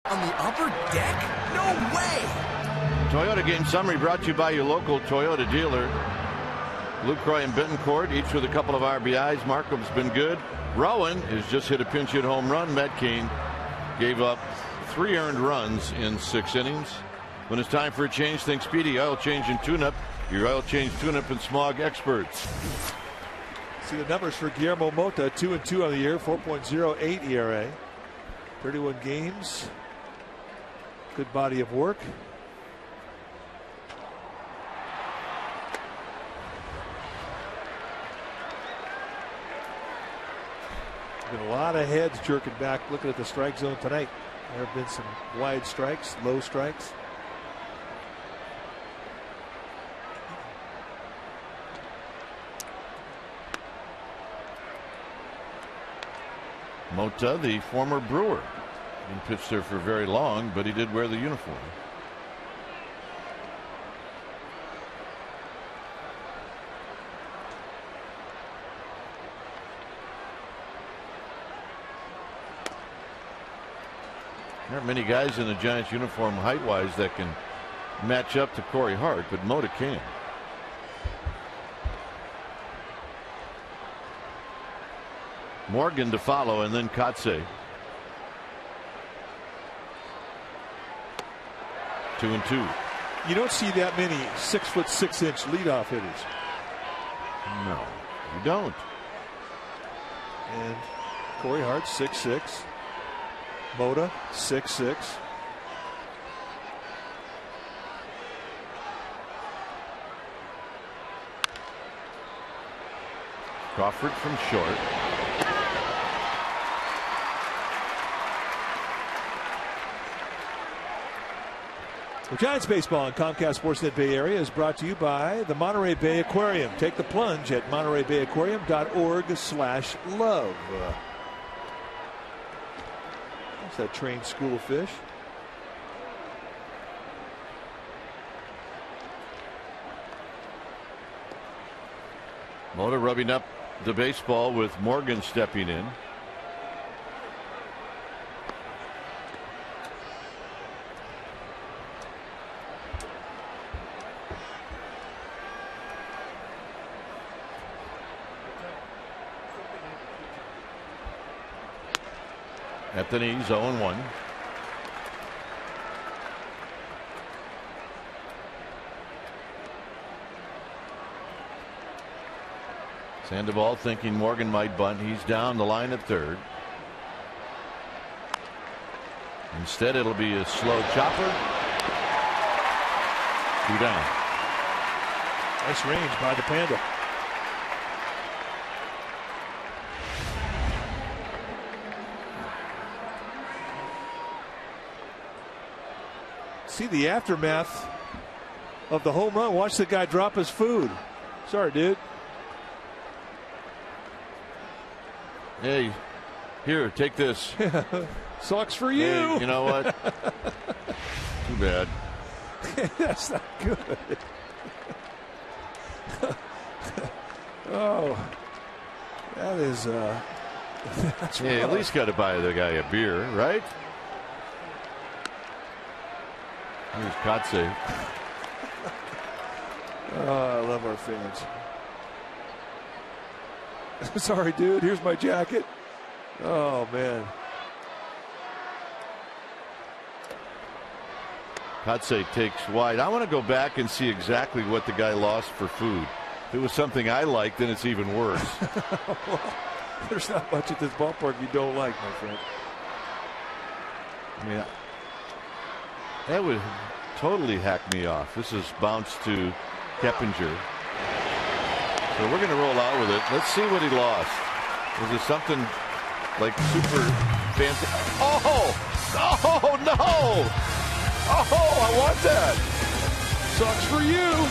On the upper deck? No way! Toyota game summary brought to you by your local Toyota dealer. Lucroy and Betancourt, each with a couple of RBIs. Markham's been good. Rowan has just hit a pinch hit home run. Metcalf gave up 3 earned runs in 6 innings. When it's time for a change, think Speedy Oil Change and Tune-Up. Your oil change, tune-up, and smog experts. See the numbers for Guillermo Mota, 2-2 on the year, 4.08 ERA, 31 games. Good body of work. Been a lot of heads jerking back looking at the strike zone tonight. There have been some wide strikes, low strikes. Mota, the former Brewer, didn't pitch there for very long, but he did wear the uniform. There aren't many guys in the Giants uniform height-wise that can match up to Corey Hart, but Mota can. Morgan to follow, and then Kotze. 2-2. You don't see that many 6'6" leadoff hitters. No, you don't. And Corey Hart 6'6". Mota 6'6". Crawford from short. The Giants baseball on Comcast Sportsnet Bay Area is brought to you by the Monterey Bay Aquarium. Take the plunge at MontereyBayAquarium.org/love. That's that trained school of fish. Mota rubbing up the baseball with Morgan stepping in. At the knees, 0-1. Sandoval thinking Morgan might bunt. He's down the line at third. Instead, it'll be a slow chopper. 2 down. Nice range by the Panda. See the aftermath of the home run. Watch the guy drop his food. Sorry, dude. Hey, here, take this. Sucks for you. Hey, you know what? Too bad. That's not good. Oh, that is. That's hey, at least got to buy the guy a beer, right? Here's Kotze. Oh, I love our fans. Sorry, dude. Here's my jacket. Oh, man. Kotze takes wide. I want to go back and see exactly what the guy lost for food. If it was something I liked, then it's even worse. Well, there's not much at this ballpark you don't like, my friend. I mean, that would totally hack me off. This is bounced to Keppinger. So we're going to roll out with it. Let's see what he lost. Was it something like super fancy? Oh! Oh, no! Oh, I want that. Sucks for you.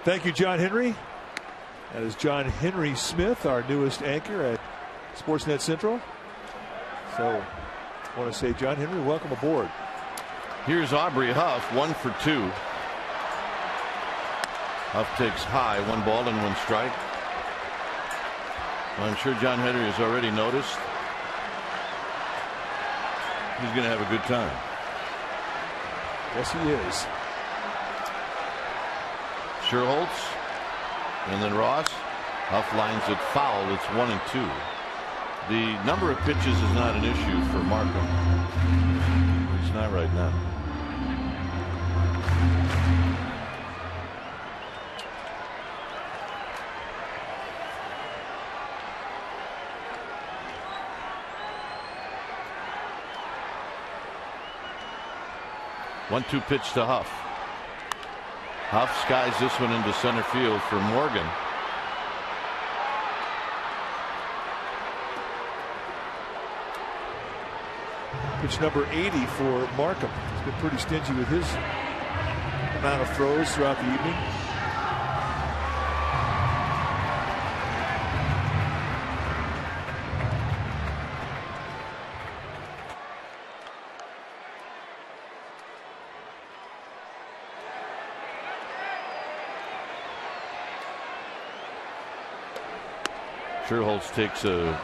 Thank you, John Henry. That is John Henry Smith, our newest anchor at Sportsnet Central. So I want to say, John Henry, welcome aboard. Here's Aubrey Huff, 1 for 2. Huff takes high, 1 ball and 1 strike. I'm sure John Henry has already noticed. He's going to have a good time. Yes, he is. Sherholtz, and then Ross. Huff lines it foul. It's 1 and 2. The number of pitches is not an issue for Markham. It's not right now. One-two pitch to Huff. Huff skies this one into center field for Morgan. Pitch number 80 for Markham. He's been pretty stingy with his amount of throws throughout the evening. Sherholtz takes a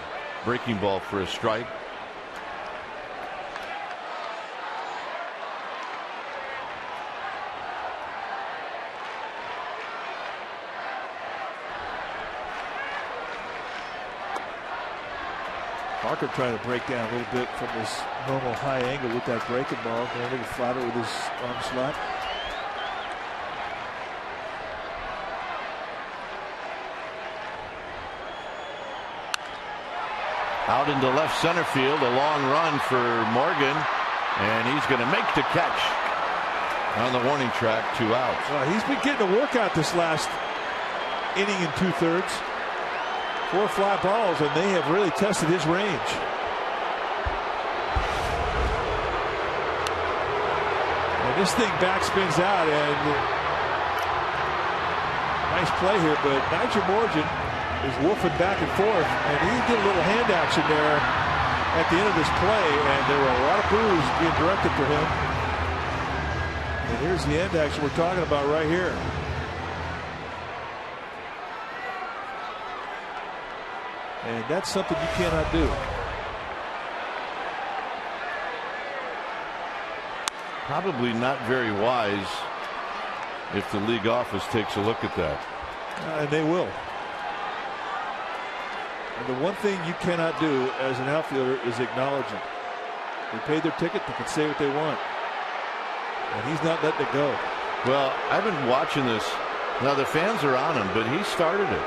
breaking ball for a strike. Markham trying to break down a little bit from his normal high angle with that breaking ball, going a little flatter with his arm slot. Out into left center field, a long run for Morgan, and he's going to make the catch on the warning track. 2 outs. He's been getting a workout this last inning and 2/3. 4 fly balls, and they have really tested his range. And this thing backspins out, and nice play here, but Nigel Morgan is woofing back and forth, and he did a little hand action there at the end of this play, and there were a lot of boos being directed for him. And here's the end action we're talking about right here. And that's something you cannot do. Probably not very wise if the league office takes a look at that. And they will. And the one thing you cannot do as an outfielder is acknowledge it. They paid their ticket, they can say what they want. And he's not letting it go. Well, I've been watching this. Now the fans are on him, but he started it.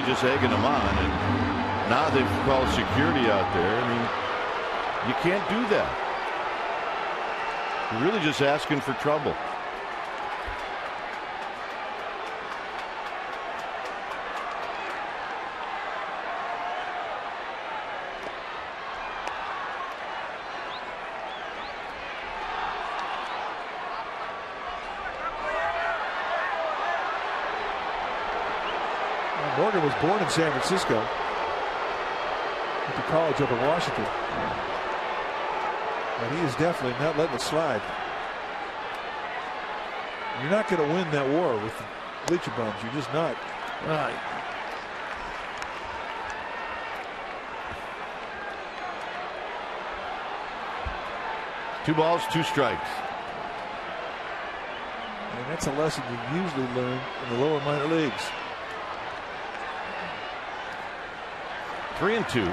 Just egging them on, and now they've called security out there. I mean, you can't do that. You're really just asking for trouble. Morgan was born in San Francisco, went to college up in Washington, and he is definitely not letting it slide. You're not going to win that war with the bleacher bums. You're just not. Right. Two balls, 2 strikes. And that's a lesson you usually learn in the lower minor leagues. 3 and 2.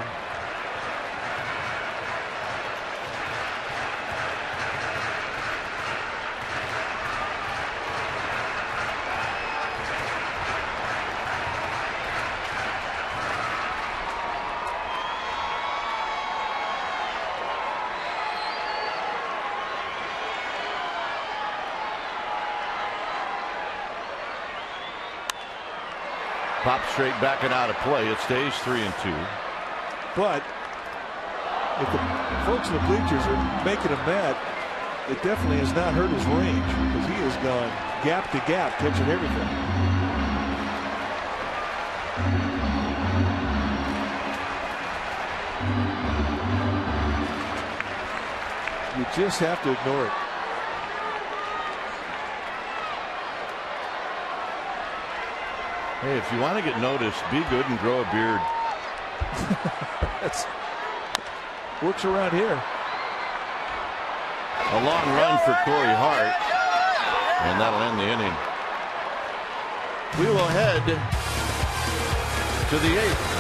Pop straight back and out of play. It stays 3-2. But if the folks in the bleachers are making him mad, it definitely has not hurt his range, because he has gone gap to gap, catching everything. You just have to ignore it. Hey, if you want to get noticed, be good and grow a beard. That's works around here. A long run for Corey Hart, and that'll end the inning. We will head to the 8th.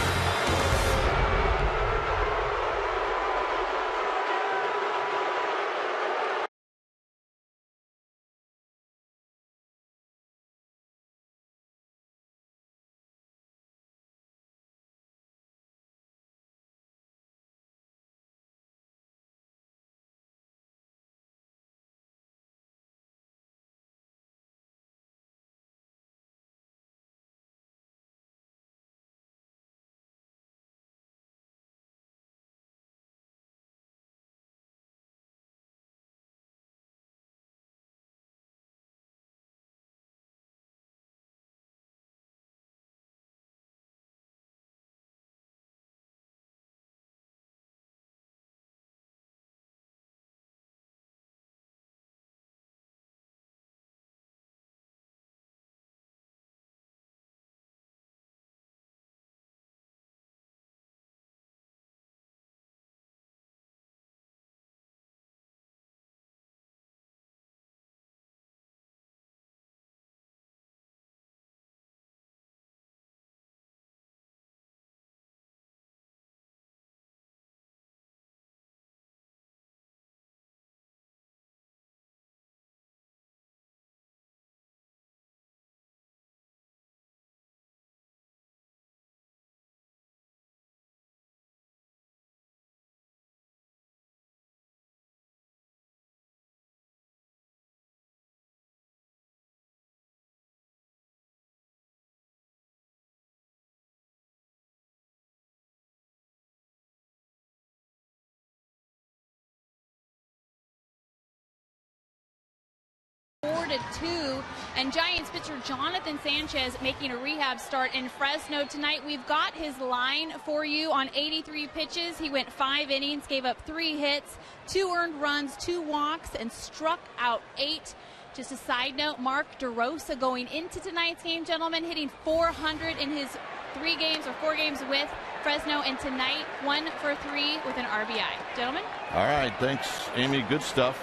To 2, and Giants pitcher Jonathan Sanchez making a rehab start in Fresno tonight. We've got his line for you. On 83 pitches, he went 5 innings, gave up 3 hits, 2 earned runs, 2 walks, and struck out 8. Just a side note, Mark DeRosa going into tonight's game, gentlemen, hitting 400 in his 4 games with Fresno, and tonight 1 for 3 with an RBI. Gentlemen? All right, thanks, Amy. Good stuff.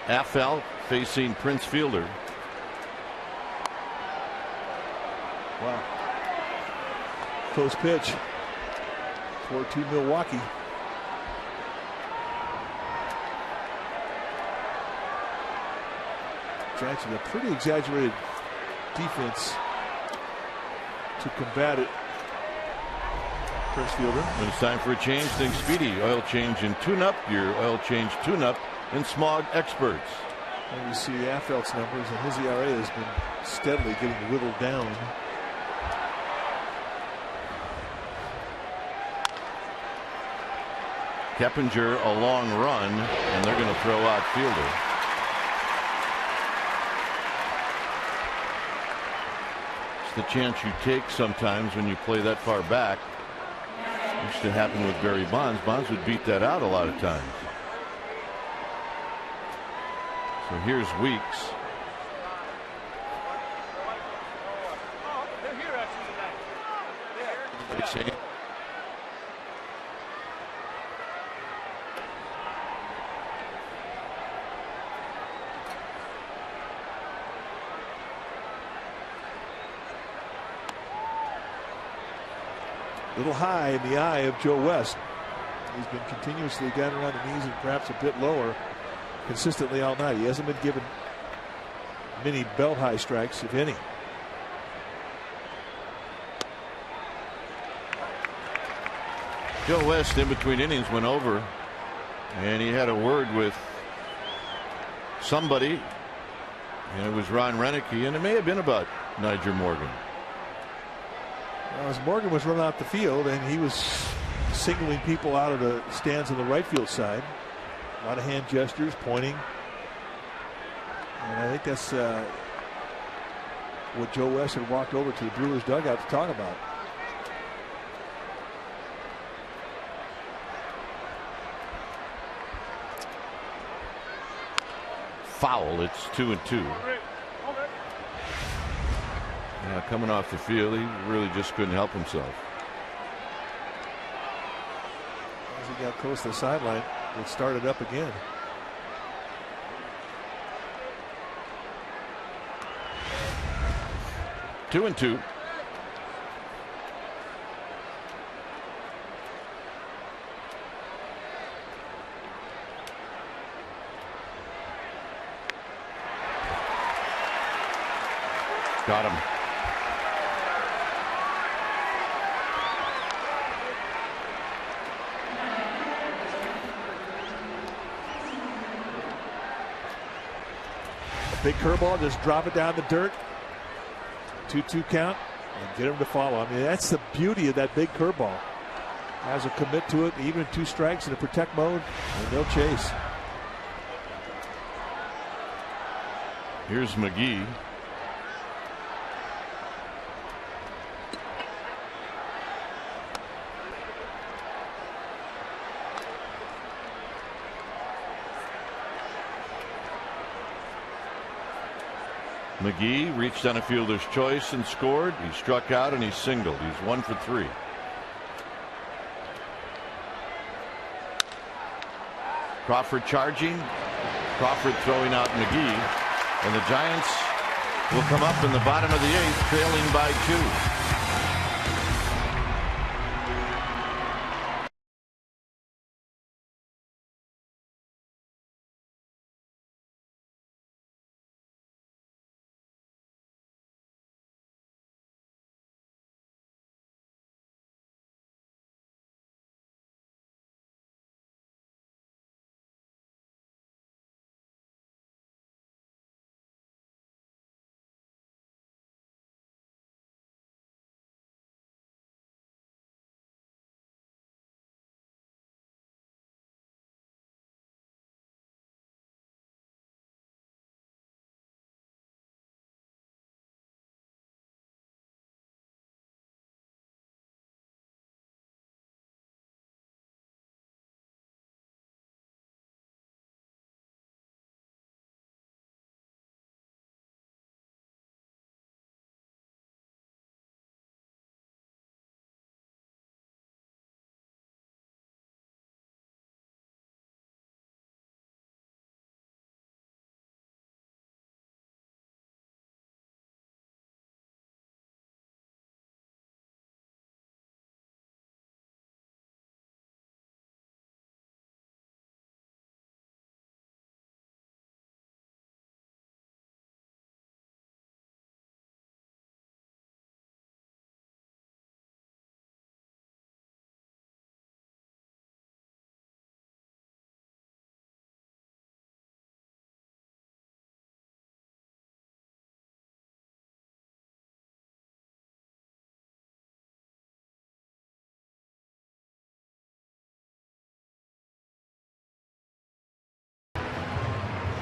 Affel facing Prince Fielder. Wow. Close pitch. 4-2 Milwaukee. Giants with a pretty exaggerated defense to combat it. Prince Fielder. When it's time for a change, think Speedy. Oil change and tune-up. Your oil change tune-up and Smog experts. And you see Affelt's numbers, and his ERA has been steadily getting whittled down. Keppinger a long run, and they're going to throw out Fielder. It's the chance you take sometimes when you play that far back. Used to happen with Barry Bonds. Bonds would beat that out a lot of times. So here's Weeks. A little high in the eye of Joe West. He's been continuously down around the knees and perhaps a bit lower consistently all night. He hasn't been given many belt high strikes, if any. Joe West in between innings went over, and he had a word with somebody And it was Ron Renicky, and it may have been about Niger Morgan. Well, as Morgan was running out the field, and he was signaling people out of the stands on the right field side. A lot of hand gestures, pointing. And I think that's what Joe West had walked over to the Brewers dugout to talk about. Foul. It's 2-2. Now coming off the field, he really just couldn't help himself. As he got close to the sideline, it started up again. Two and two. Got him. A big curveball, just drop it down the dirt. 2-2 count and get him to follow. I mean, that's the beauty of that big curveball. Guys will commit to it, even in 2 strikes in a protect mode, and they'll chase. Here's McGee. McGee reached on a fielder's choice and scored. He struck out and he singled. He's 1 for 3. Crawford charging. Crawford throwing out McGee. And the Giants will come up in the bottom of the 8th, trailing by 2.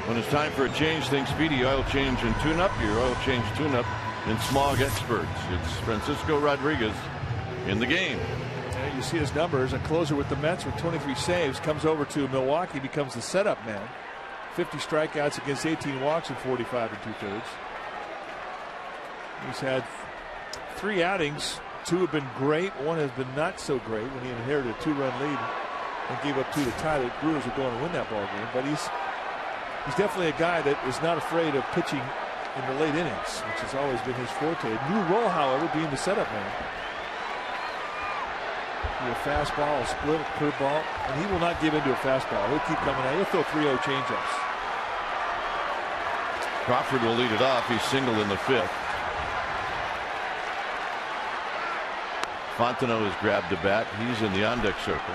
When it's time for a change, think Speedy Oil Change and Tune-Up. Your oil change tune-up in Smog Experts. It's Francisco Rodriguez in the game. Yeah, you see his numbers. A closer with the Mets with 23 saves. Comes over to Milwaukee, becomes the setup man. 50 strikeouts against 18 walks in 45 2/3. He's had 3 outings. 2 have been great. 1 has been not so great when he inherited a 2-run lead and gave up 2 to tie. The Brewers were going to win that ball game. But he's definitely a guy that is not afraid of pitching in the late innings, which has always been his forte. New role, however, being the setup man. A fastball, a split, a curveball, and he will not give into a fastball. He'll keep coming out. He'll throw 3-0 changeups. Crawford will lead it off. He's singled in the 5th. Fontenot has grabbed the bat. He's in the on-deck circle.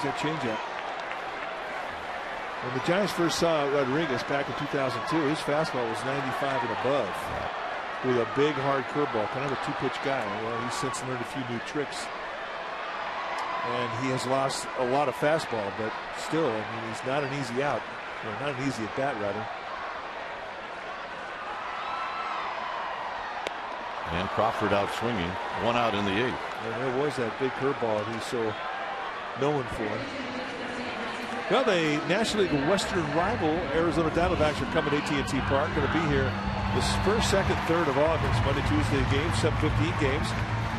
There's that changeup. When the Giants first saw Rodriguez back in 2002, his fastball was 95 and above with a big, hard curveball, kind of a two-pitch guy. Well, he's since learned a few new tricks. And he has lost a lot of fastball, but still, I mean, he's not an easy out. Or not an easy at bat, rather. And Crawford out swinging. 1 out in the 8th. And there was that big curveball he's so known for. Well, the National League Western rival Arizona Diamondbacks are coming to AT Park. Going to be here this 1st, 2nd, 3rd of August. Monday, Tuesday games, 7:15 games.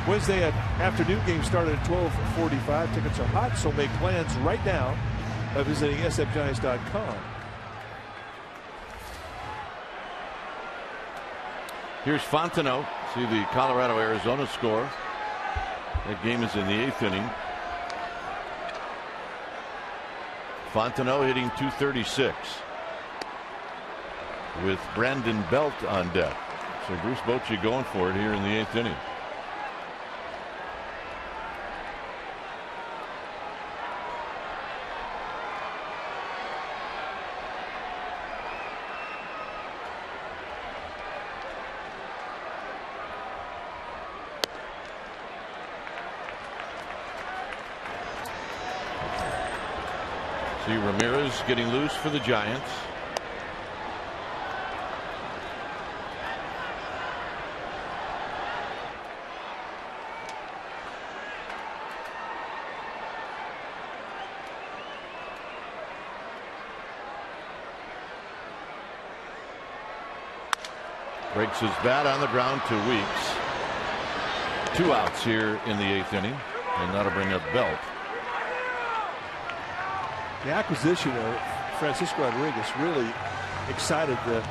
Wednesday afternoon games started at 12:45. Tickets are hot, so make plans right now by visiting sfgiants.com. Here's Fontenot. See the Colorado-Arizona score. That game is in the 8th inning. Fontenot hitting .236 with Brandon Belt on deck. So Bruce Bochy going for it here in the 8th inning. See Ramirez getting loose for the Giants. Breaks his bat on the ground to Weeks. 2 outs here in the 8th inning, and that'll bring up Belt. The acquisition of Francisco Rodriguez really excited the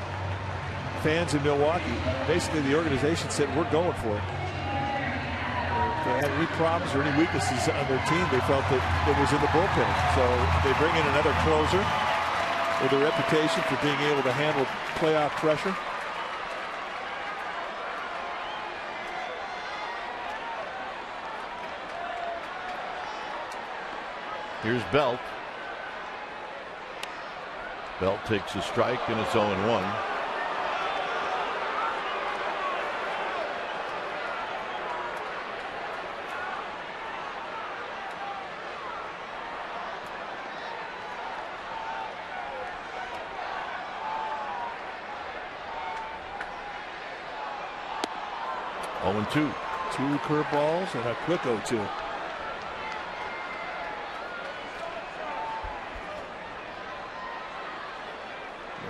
fans in Milwaukee. Basically, the organization said, we're going for it. If they had any problems or any weaknesses on their team, they felt that it was in the bullpen. So they bring in another closer with a reputation for being able to handle playoff pressure. Here's Belt. Belt takes a strike, and it's 0-1. Oh, 2. 2 curveballs and a quick 0-2.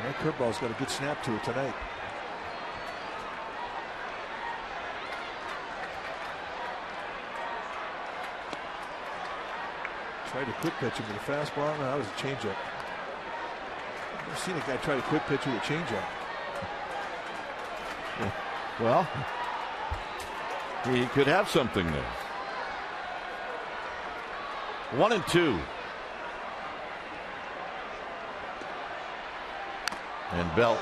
That curveball's got a good snap to it tonight. Tried to quick pitch him with a fastball. No, that was a changeup. I've never seen a guy try to quick pitch with a changeup. Well, he could have something there. 1-2. And Belt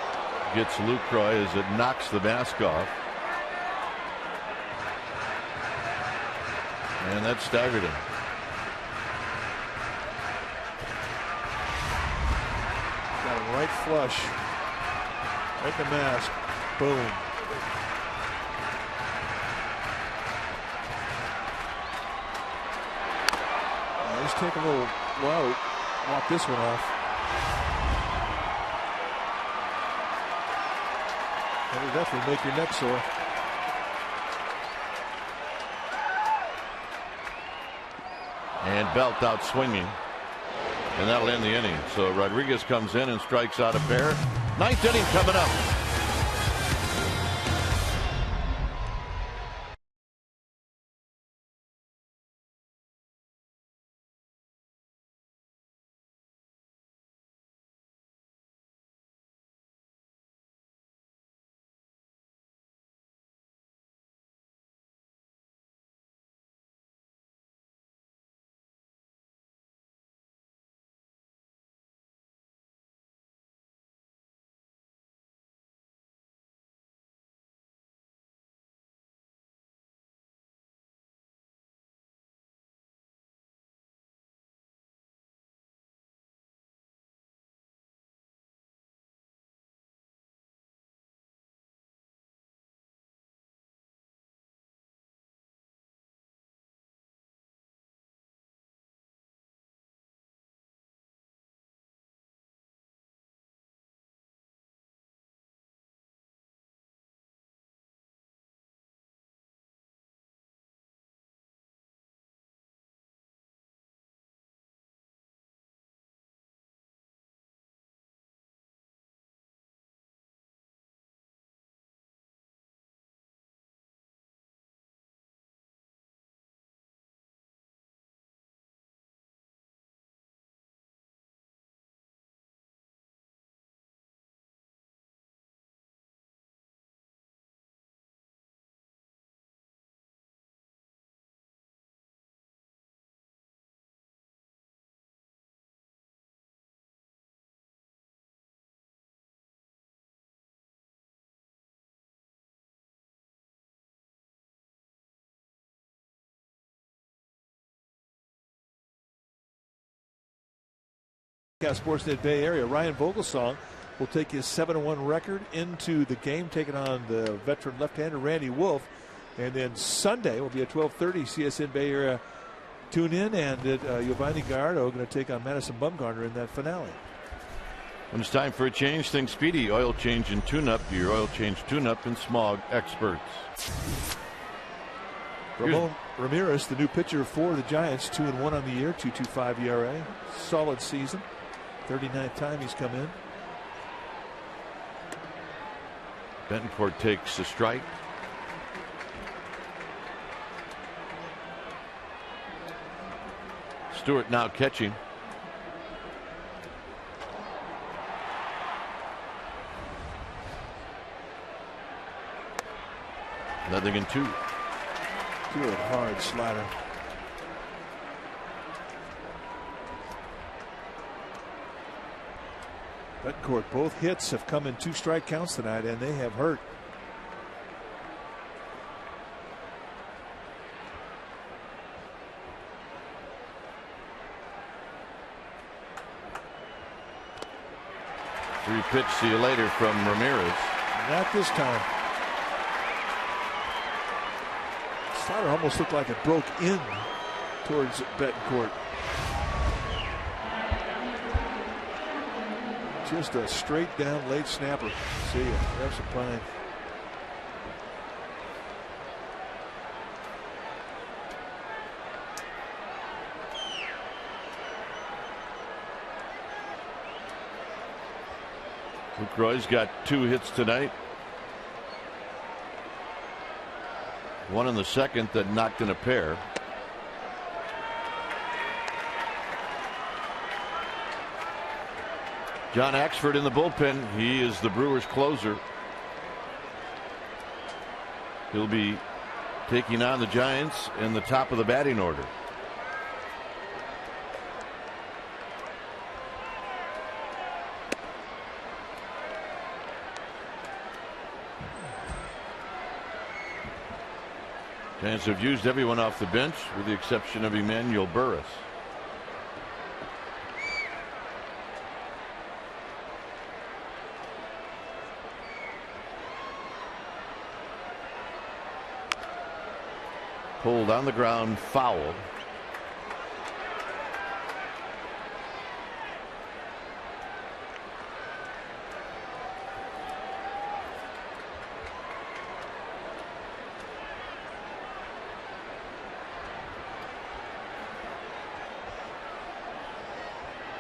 gets Lucroy as it knocks the mask off. And that staggered him. Got him right flush. Right in the mask. Boom. He's taking a little low. Walk this one off. That'll definitely make your neck sore. And Belt out swinging. And that'll end the inning. So Rodriguez comes in and strikes out a pair. 9th inning coming up. Sportsnet Bay Area. Ryan Vogelsong will take his 7-1 record into the game, taking on the veteran left-hander Randy Wolf. And then Sunday will be at 12:30 CSN Bay Area. Tune in, and Giovanni Gallardo going to take on Madison Bumgarner in that finale. When it's time for a change, think Speedy Oil Change and Tune-Up, your oil change tune-up and smog experts. Ramon Ramirez, the new pitcher for the Giants, 2-1 on the year, 2.25 ERA. Solid season. 39th time he's come in. Betancourt takes the strike. Stewart now catching. Nothing in 2. Good hard slider. Betancourt, both hits have come in 2 strike counts tonight, and they have hurt. Three pitch, see you later from Ramirez. Not this time. Slider almost looked like it broke in towards Betancourt. Just a straight down late snapper. See ya. There's some pine. Lucroy's got 2 hits tonight. One in the second that knocked in a pair. John Axford in the bullpen. He is the Brewers closer. He'll be taking on the Giants in the top of the batting order. Giants have used everyone off the bench with the exception of Emmanuel Burris. Pulled on the ground, fouled.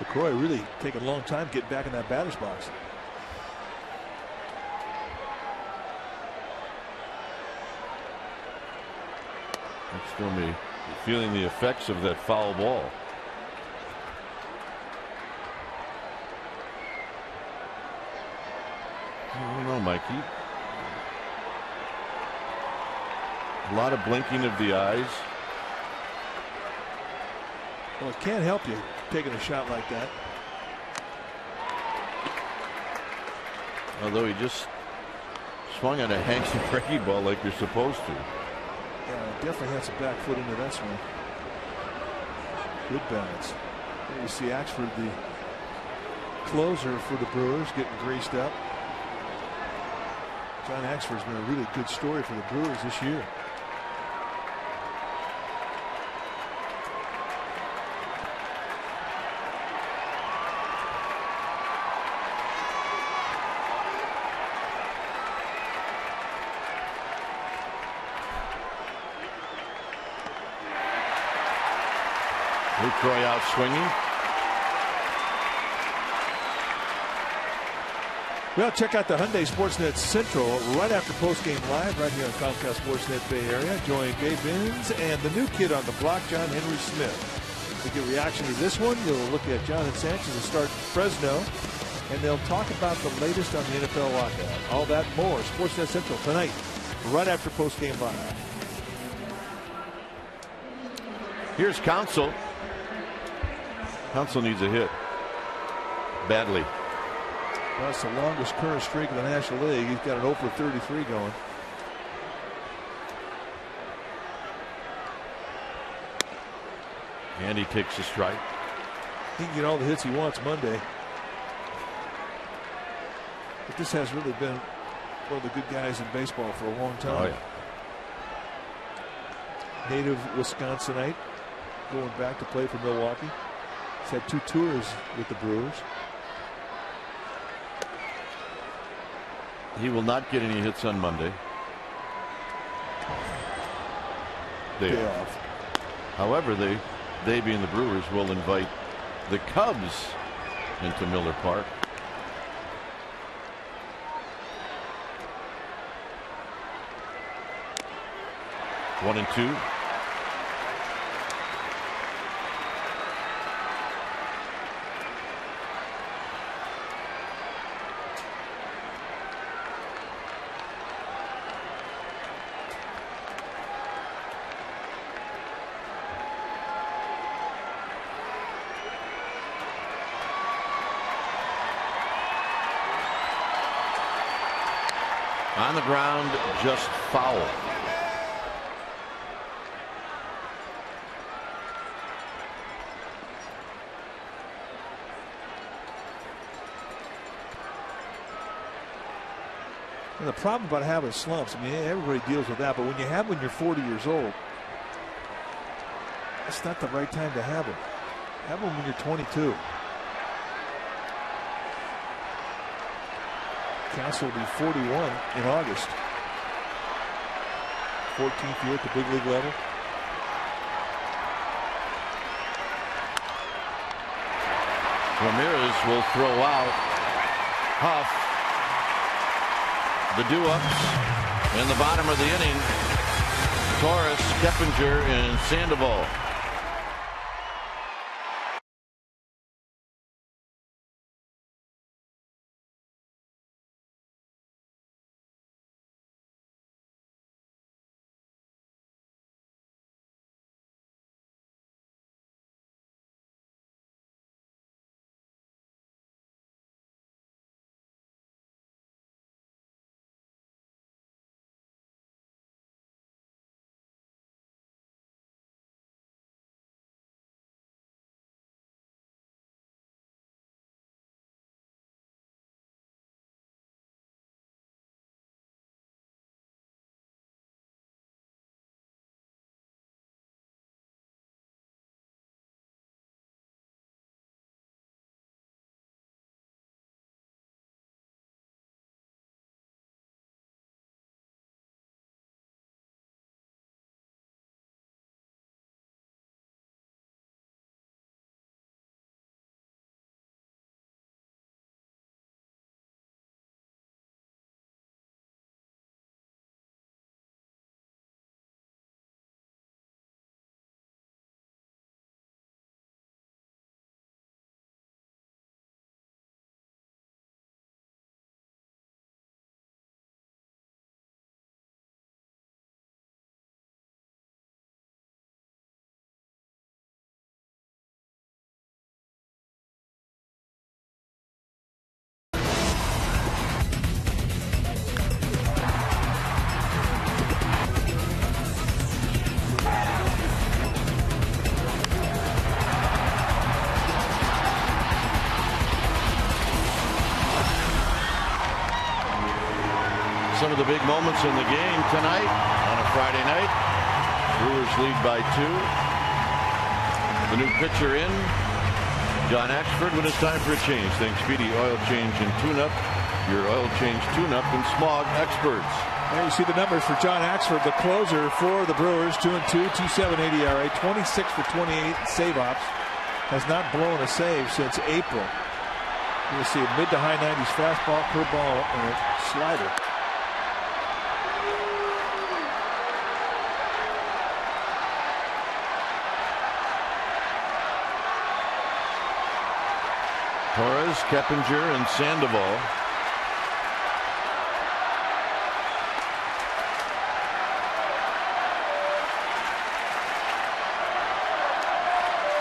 LaCroix really taking a long time getting back in that batter's box. Next going to be feeling the effects of that foul ball. I don't know, Mikey. A lot of blinking of the eyes. Well, it can't help you taking a shot like that. Although he just swung on a hanky breaky ball like you're supposed to. Yeah, definitely had some back foot into that swing. Good balance. There you see Axford, the closer for the Brewers, getting greased up. John Axford's been a really good story for the Brewers this year. Lucroy out swinging. Well, check out the Hyundai Sportsnet Central right after postgame live right here on Comcast Sportsnet Bay Area. Join Gabe Binns and the new kid on the block, John Henry Smith. To get reaction to this one, you'll look at John and Sanchez to start Fresno, and they'll talk about the latest on the NFL lockout. All that more, Sportsnet Central tonight, right after postgame live. Here's Counsell. Counsell needs a hit badly. Well, that's the longest current streak in the National League. He's got an 0 for 33 going. And he takes a strike. He can get all the hits he wants Monday. But this has really been one of the good guys in baseball for a long time. Oh, yeah. Native Wisconsinite, going back to play for Milwaukee. He's had 2 tours with the Brewers. He will not get any hits on Monday. Day off. However, they being the Brewers will invite the Cubs into Miller Park. One and two. On the ground, just foul. And the problem about having slumps, I mean, everybody deals with that, but when you have them when you're 40 years old, it's not the right time to have them. Have them when you're 22. Council will be 41 in August. 14th year at the big league level. Ramirez will throw out. Huff. The do-ups in the bottom of the inning. Torres, Keppinger, and Sandoval. Some of the big moments in the game tonight on a Friday night. Brewers lead by 2. The new pitcher in, John Axford, when it's time for a change. Thanks, Speedy Oil Change and Tune-Up, your oil change tune-up and smog experts. There you see the numbers for John Axford, the closer for the Brewers. 2-2, 2.78 ERA, 26 for 28 save ops. Has not blown a save since April. You'll see a mid to high 90s fastball, curveball, and a slider. Torres, Keppinger, and Sandoval.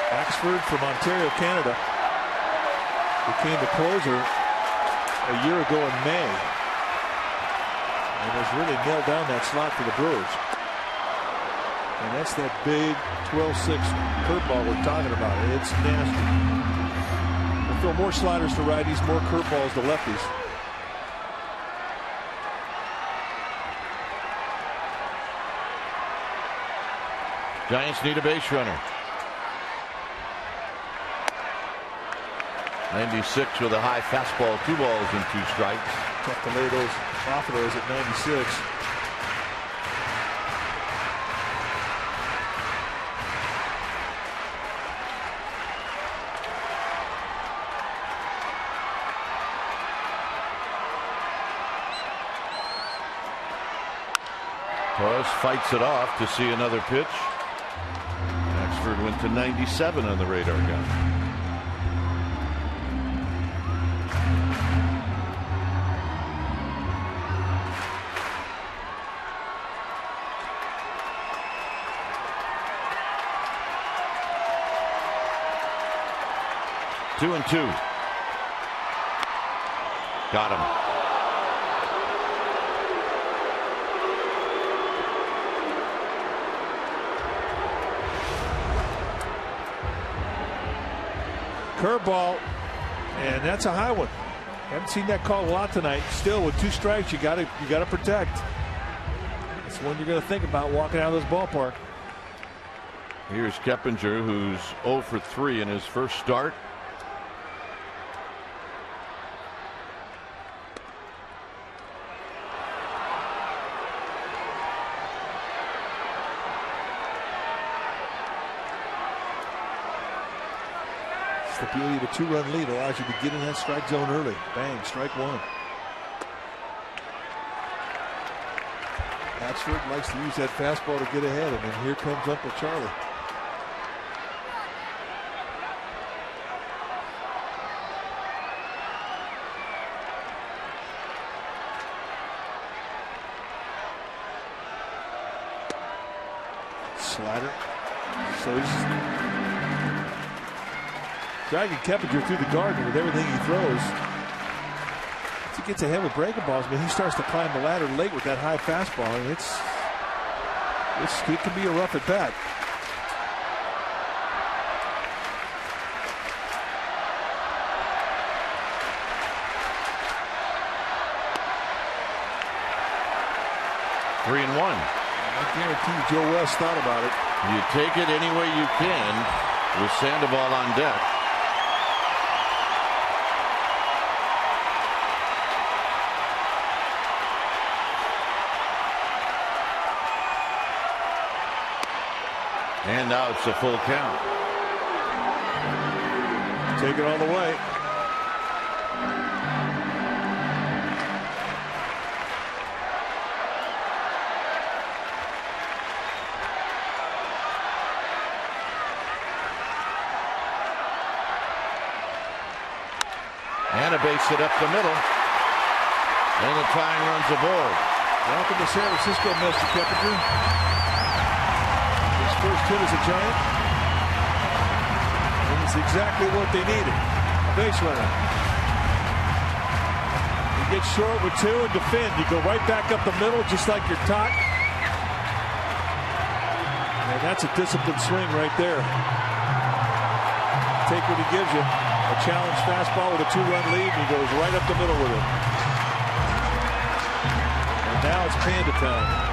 Axford from Ontario, Canada, became the closer a year ago in May, and has really nailed down that slot for the Brewers. And that's that big 12-6 curveball we're talking about. It's nasty. throw more sliders to righties, more curveballs to lefties. Giants need a base runner. 96 with a high fastball, 2 balls and 2 strikes. Tough to lay those off of those at 96. Torres fights it off to see another pitch. Axford went to 97 on the radar gun. Two and 2. Got him. Curveball, and that's a high one. Haven't seen that call a lot tonight. Still, with 2 strikes, you gotta protect. It's one you're gonna think about walking out of this ballpark. Here's Keppinger, who's 0 for 3 in his first start. The beauty of a 2-run lead allows you to get in that strike zone early. Bang, strike 1. Axford likes to use that fastball to get ahead, and then here comes Uncle Charlie. Slider. So he's dragging Keppinger through the garden with everything he throws. Once he gets ahead with breaking balls, he starts to climb the ladder late with that high fastball, and it can be a rough at bat. Three and 1. I guarantee you Joe West thought about it. You take it any way you can with Sandoval on deck. And now it's a full count. Take it all the way. And a base hit up the middle. And the tying runs aboard. Welcome to San Francisco, Mr. Keppinger. First hit as a Giant. And it's exactly what they needed. A base runner. You get short with 2 and defend. You go right back up the middle just like you're taught. And that's a disciplined swing right there. Take what he gives you. A challenge fastball with a 2-run lead, and he goes right up the middle with it. And now it's Panda time.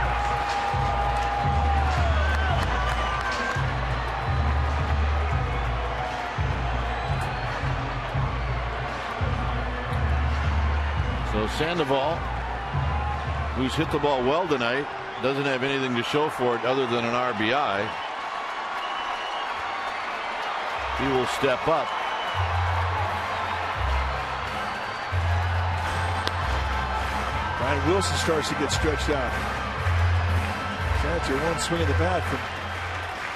So Sandoval, who's hit the ball well tonight, doesn't have anything to show for it other than an RBI. He will step up. Ryan Wilson starts to get stretched out. That's your one swing of the bat from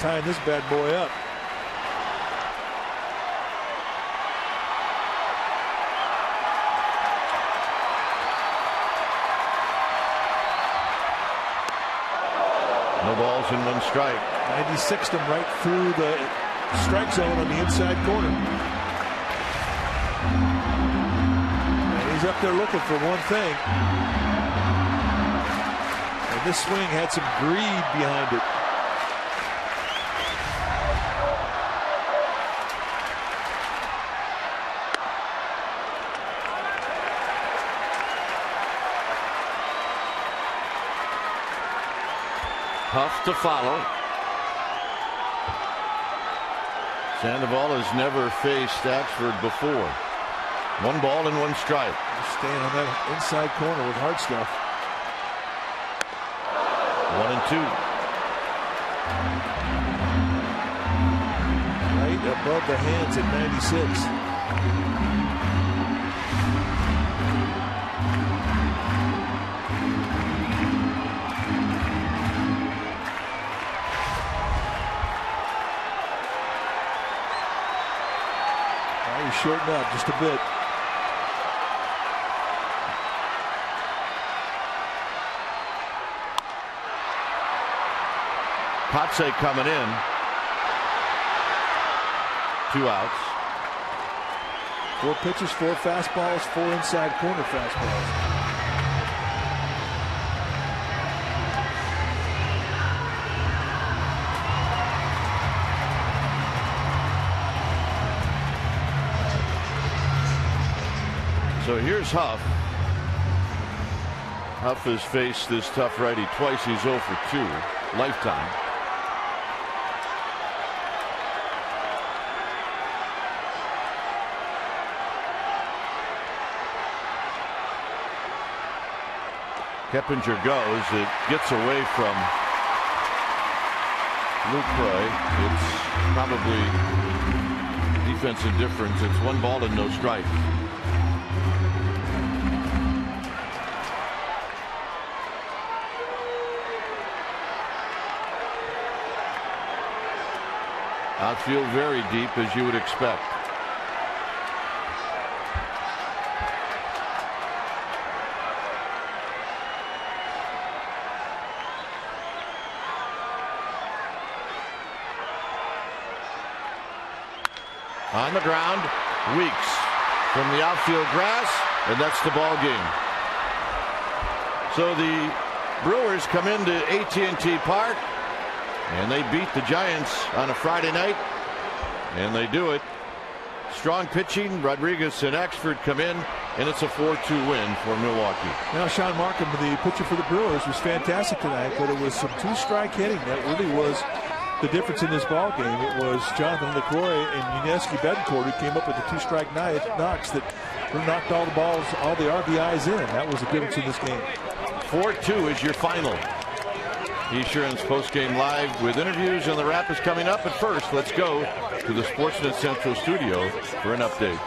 tying this bad boy up. No balls and 1 strike. 96'd him right through the strike zone on the inside corner. And he's up there looking for one thing. And this swing had some greed behind it. Huff to follow. Sandoval has never faced Axford before. 1 ball and 1 strike. Just staying on that inside corner with hard stuff. 1 and 2. Right above the hands at 96. Shorten up just a bit. Potse coming in. 2 outs. 4 pitches, 4 fastballs, 4 inside corner fastballs. So here's Huff. Huff has faced this tough righty twice. He's 0 for 2 lifetime. Keppinger goes. It gets away from Lucroy. It's probably defensive difference. It's 1 ball and no strike. Outfield very deep, as you would expect. On the ground, Weeks from the outfield grass, and that's the ball game. So the Brewers come into AT Park, and they beat the Giants on a Friday night, and they do it. Strong pitching. Rodriguez and Axford come in, and it's a 4-2 win for Milwaukee. Now, Sean Markham, the pitcher for the Brewers, was fantastic tonight, but it was some 2-strike hitting that really was the difference in this ball game. It was Jonathan LaCroix and Yuneski Betancourt who came up with the 2-strike knocks that knocked all the balls, all the RBIs in. That was the difference in this game. 4-2 is your final. Esurance postgame live with interviews, and the wrap is coming up. But first, let's go to the Sportsnet Central studio for an update.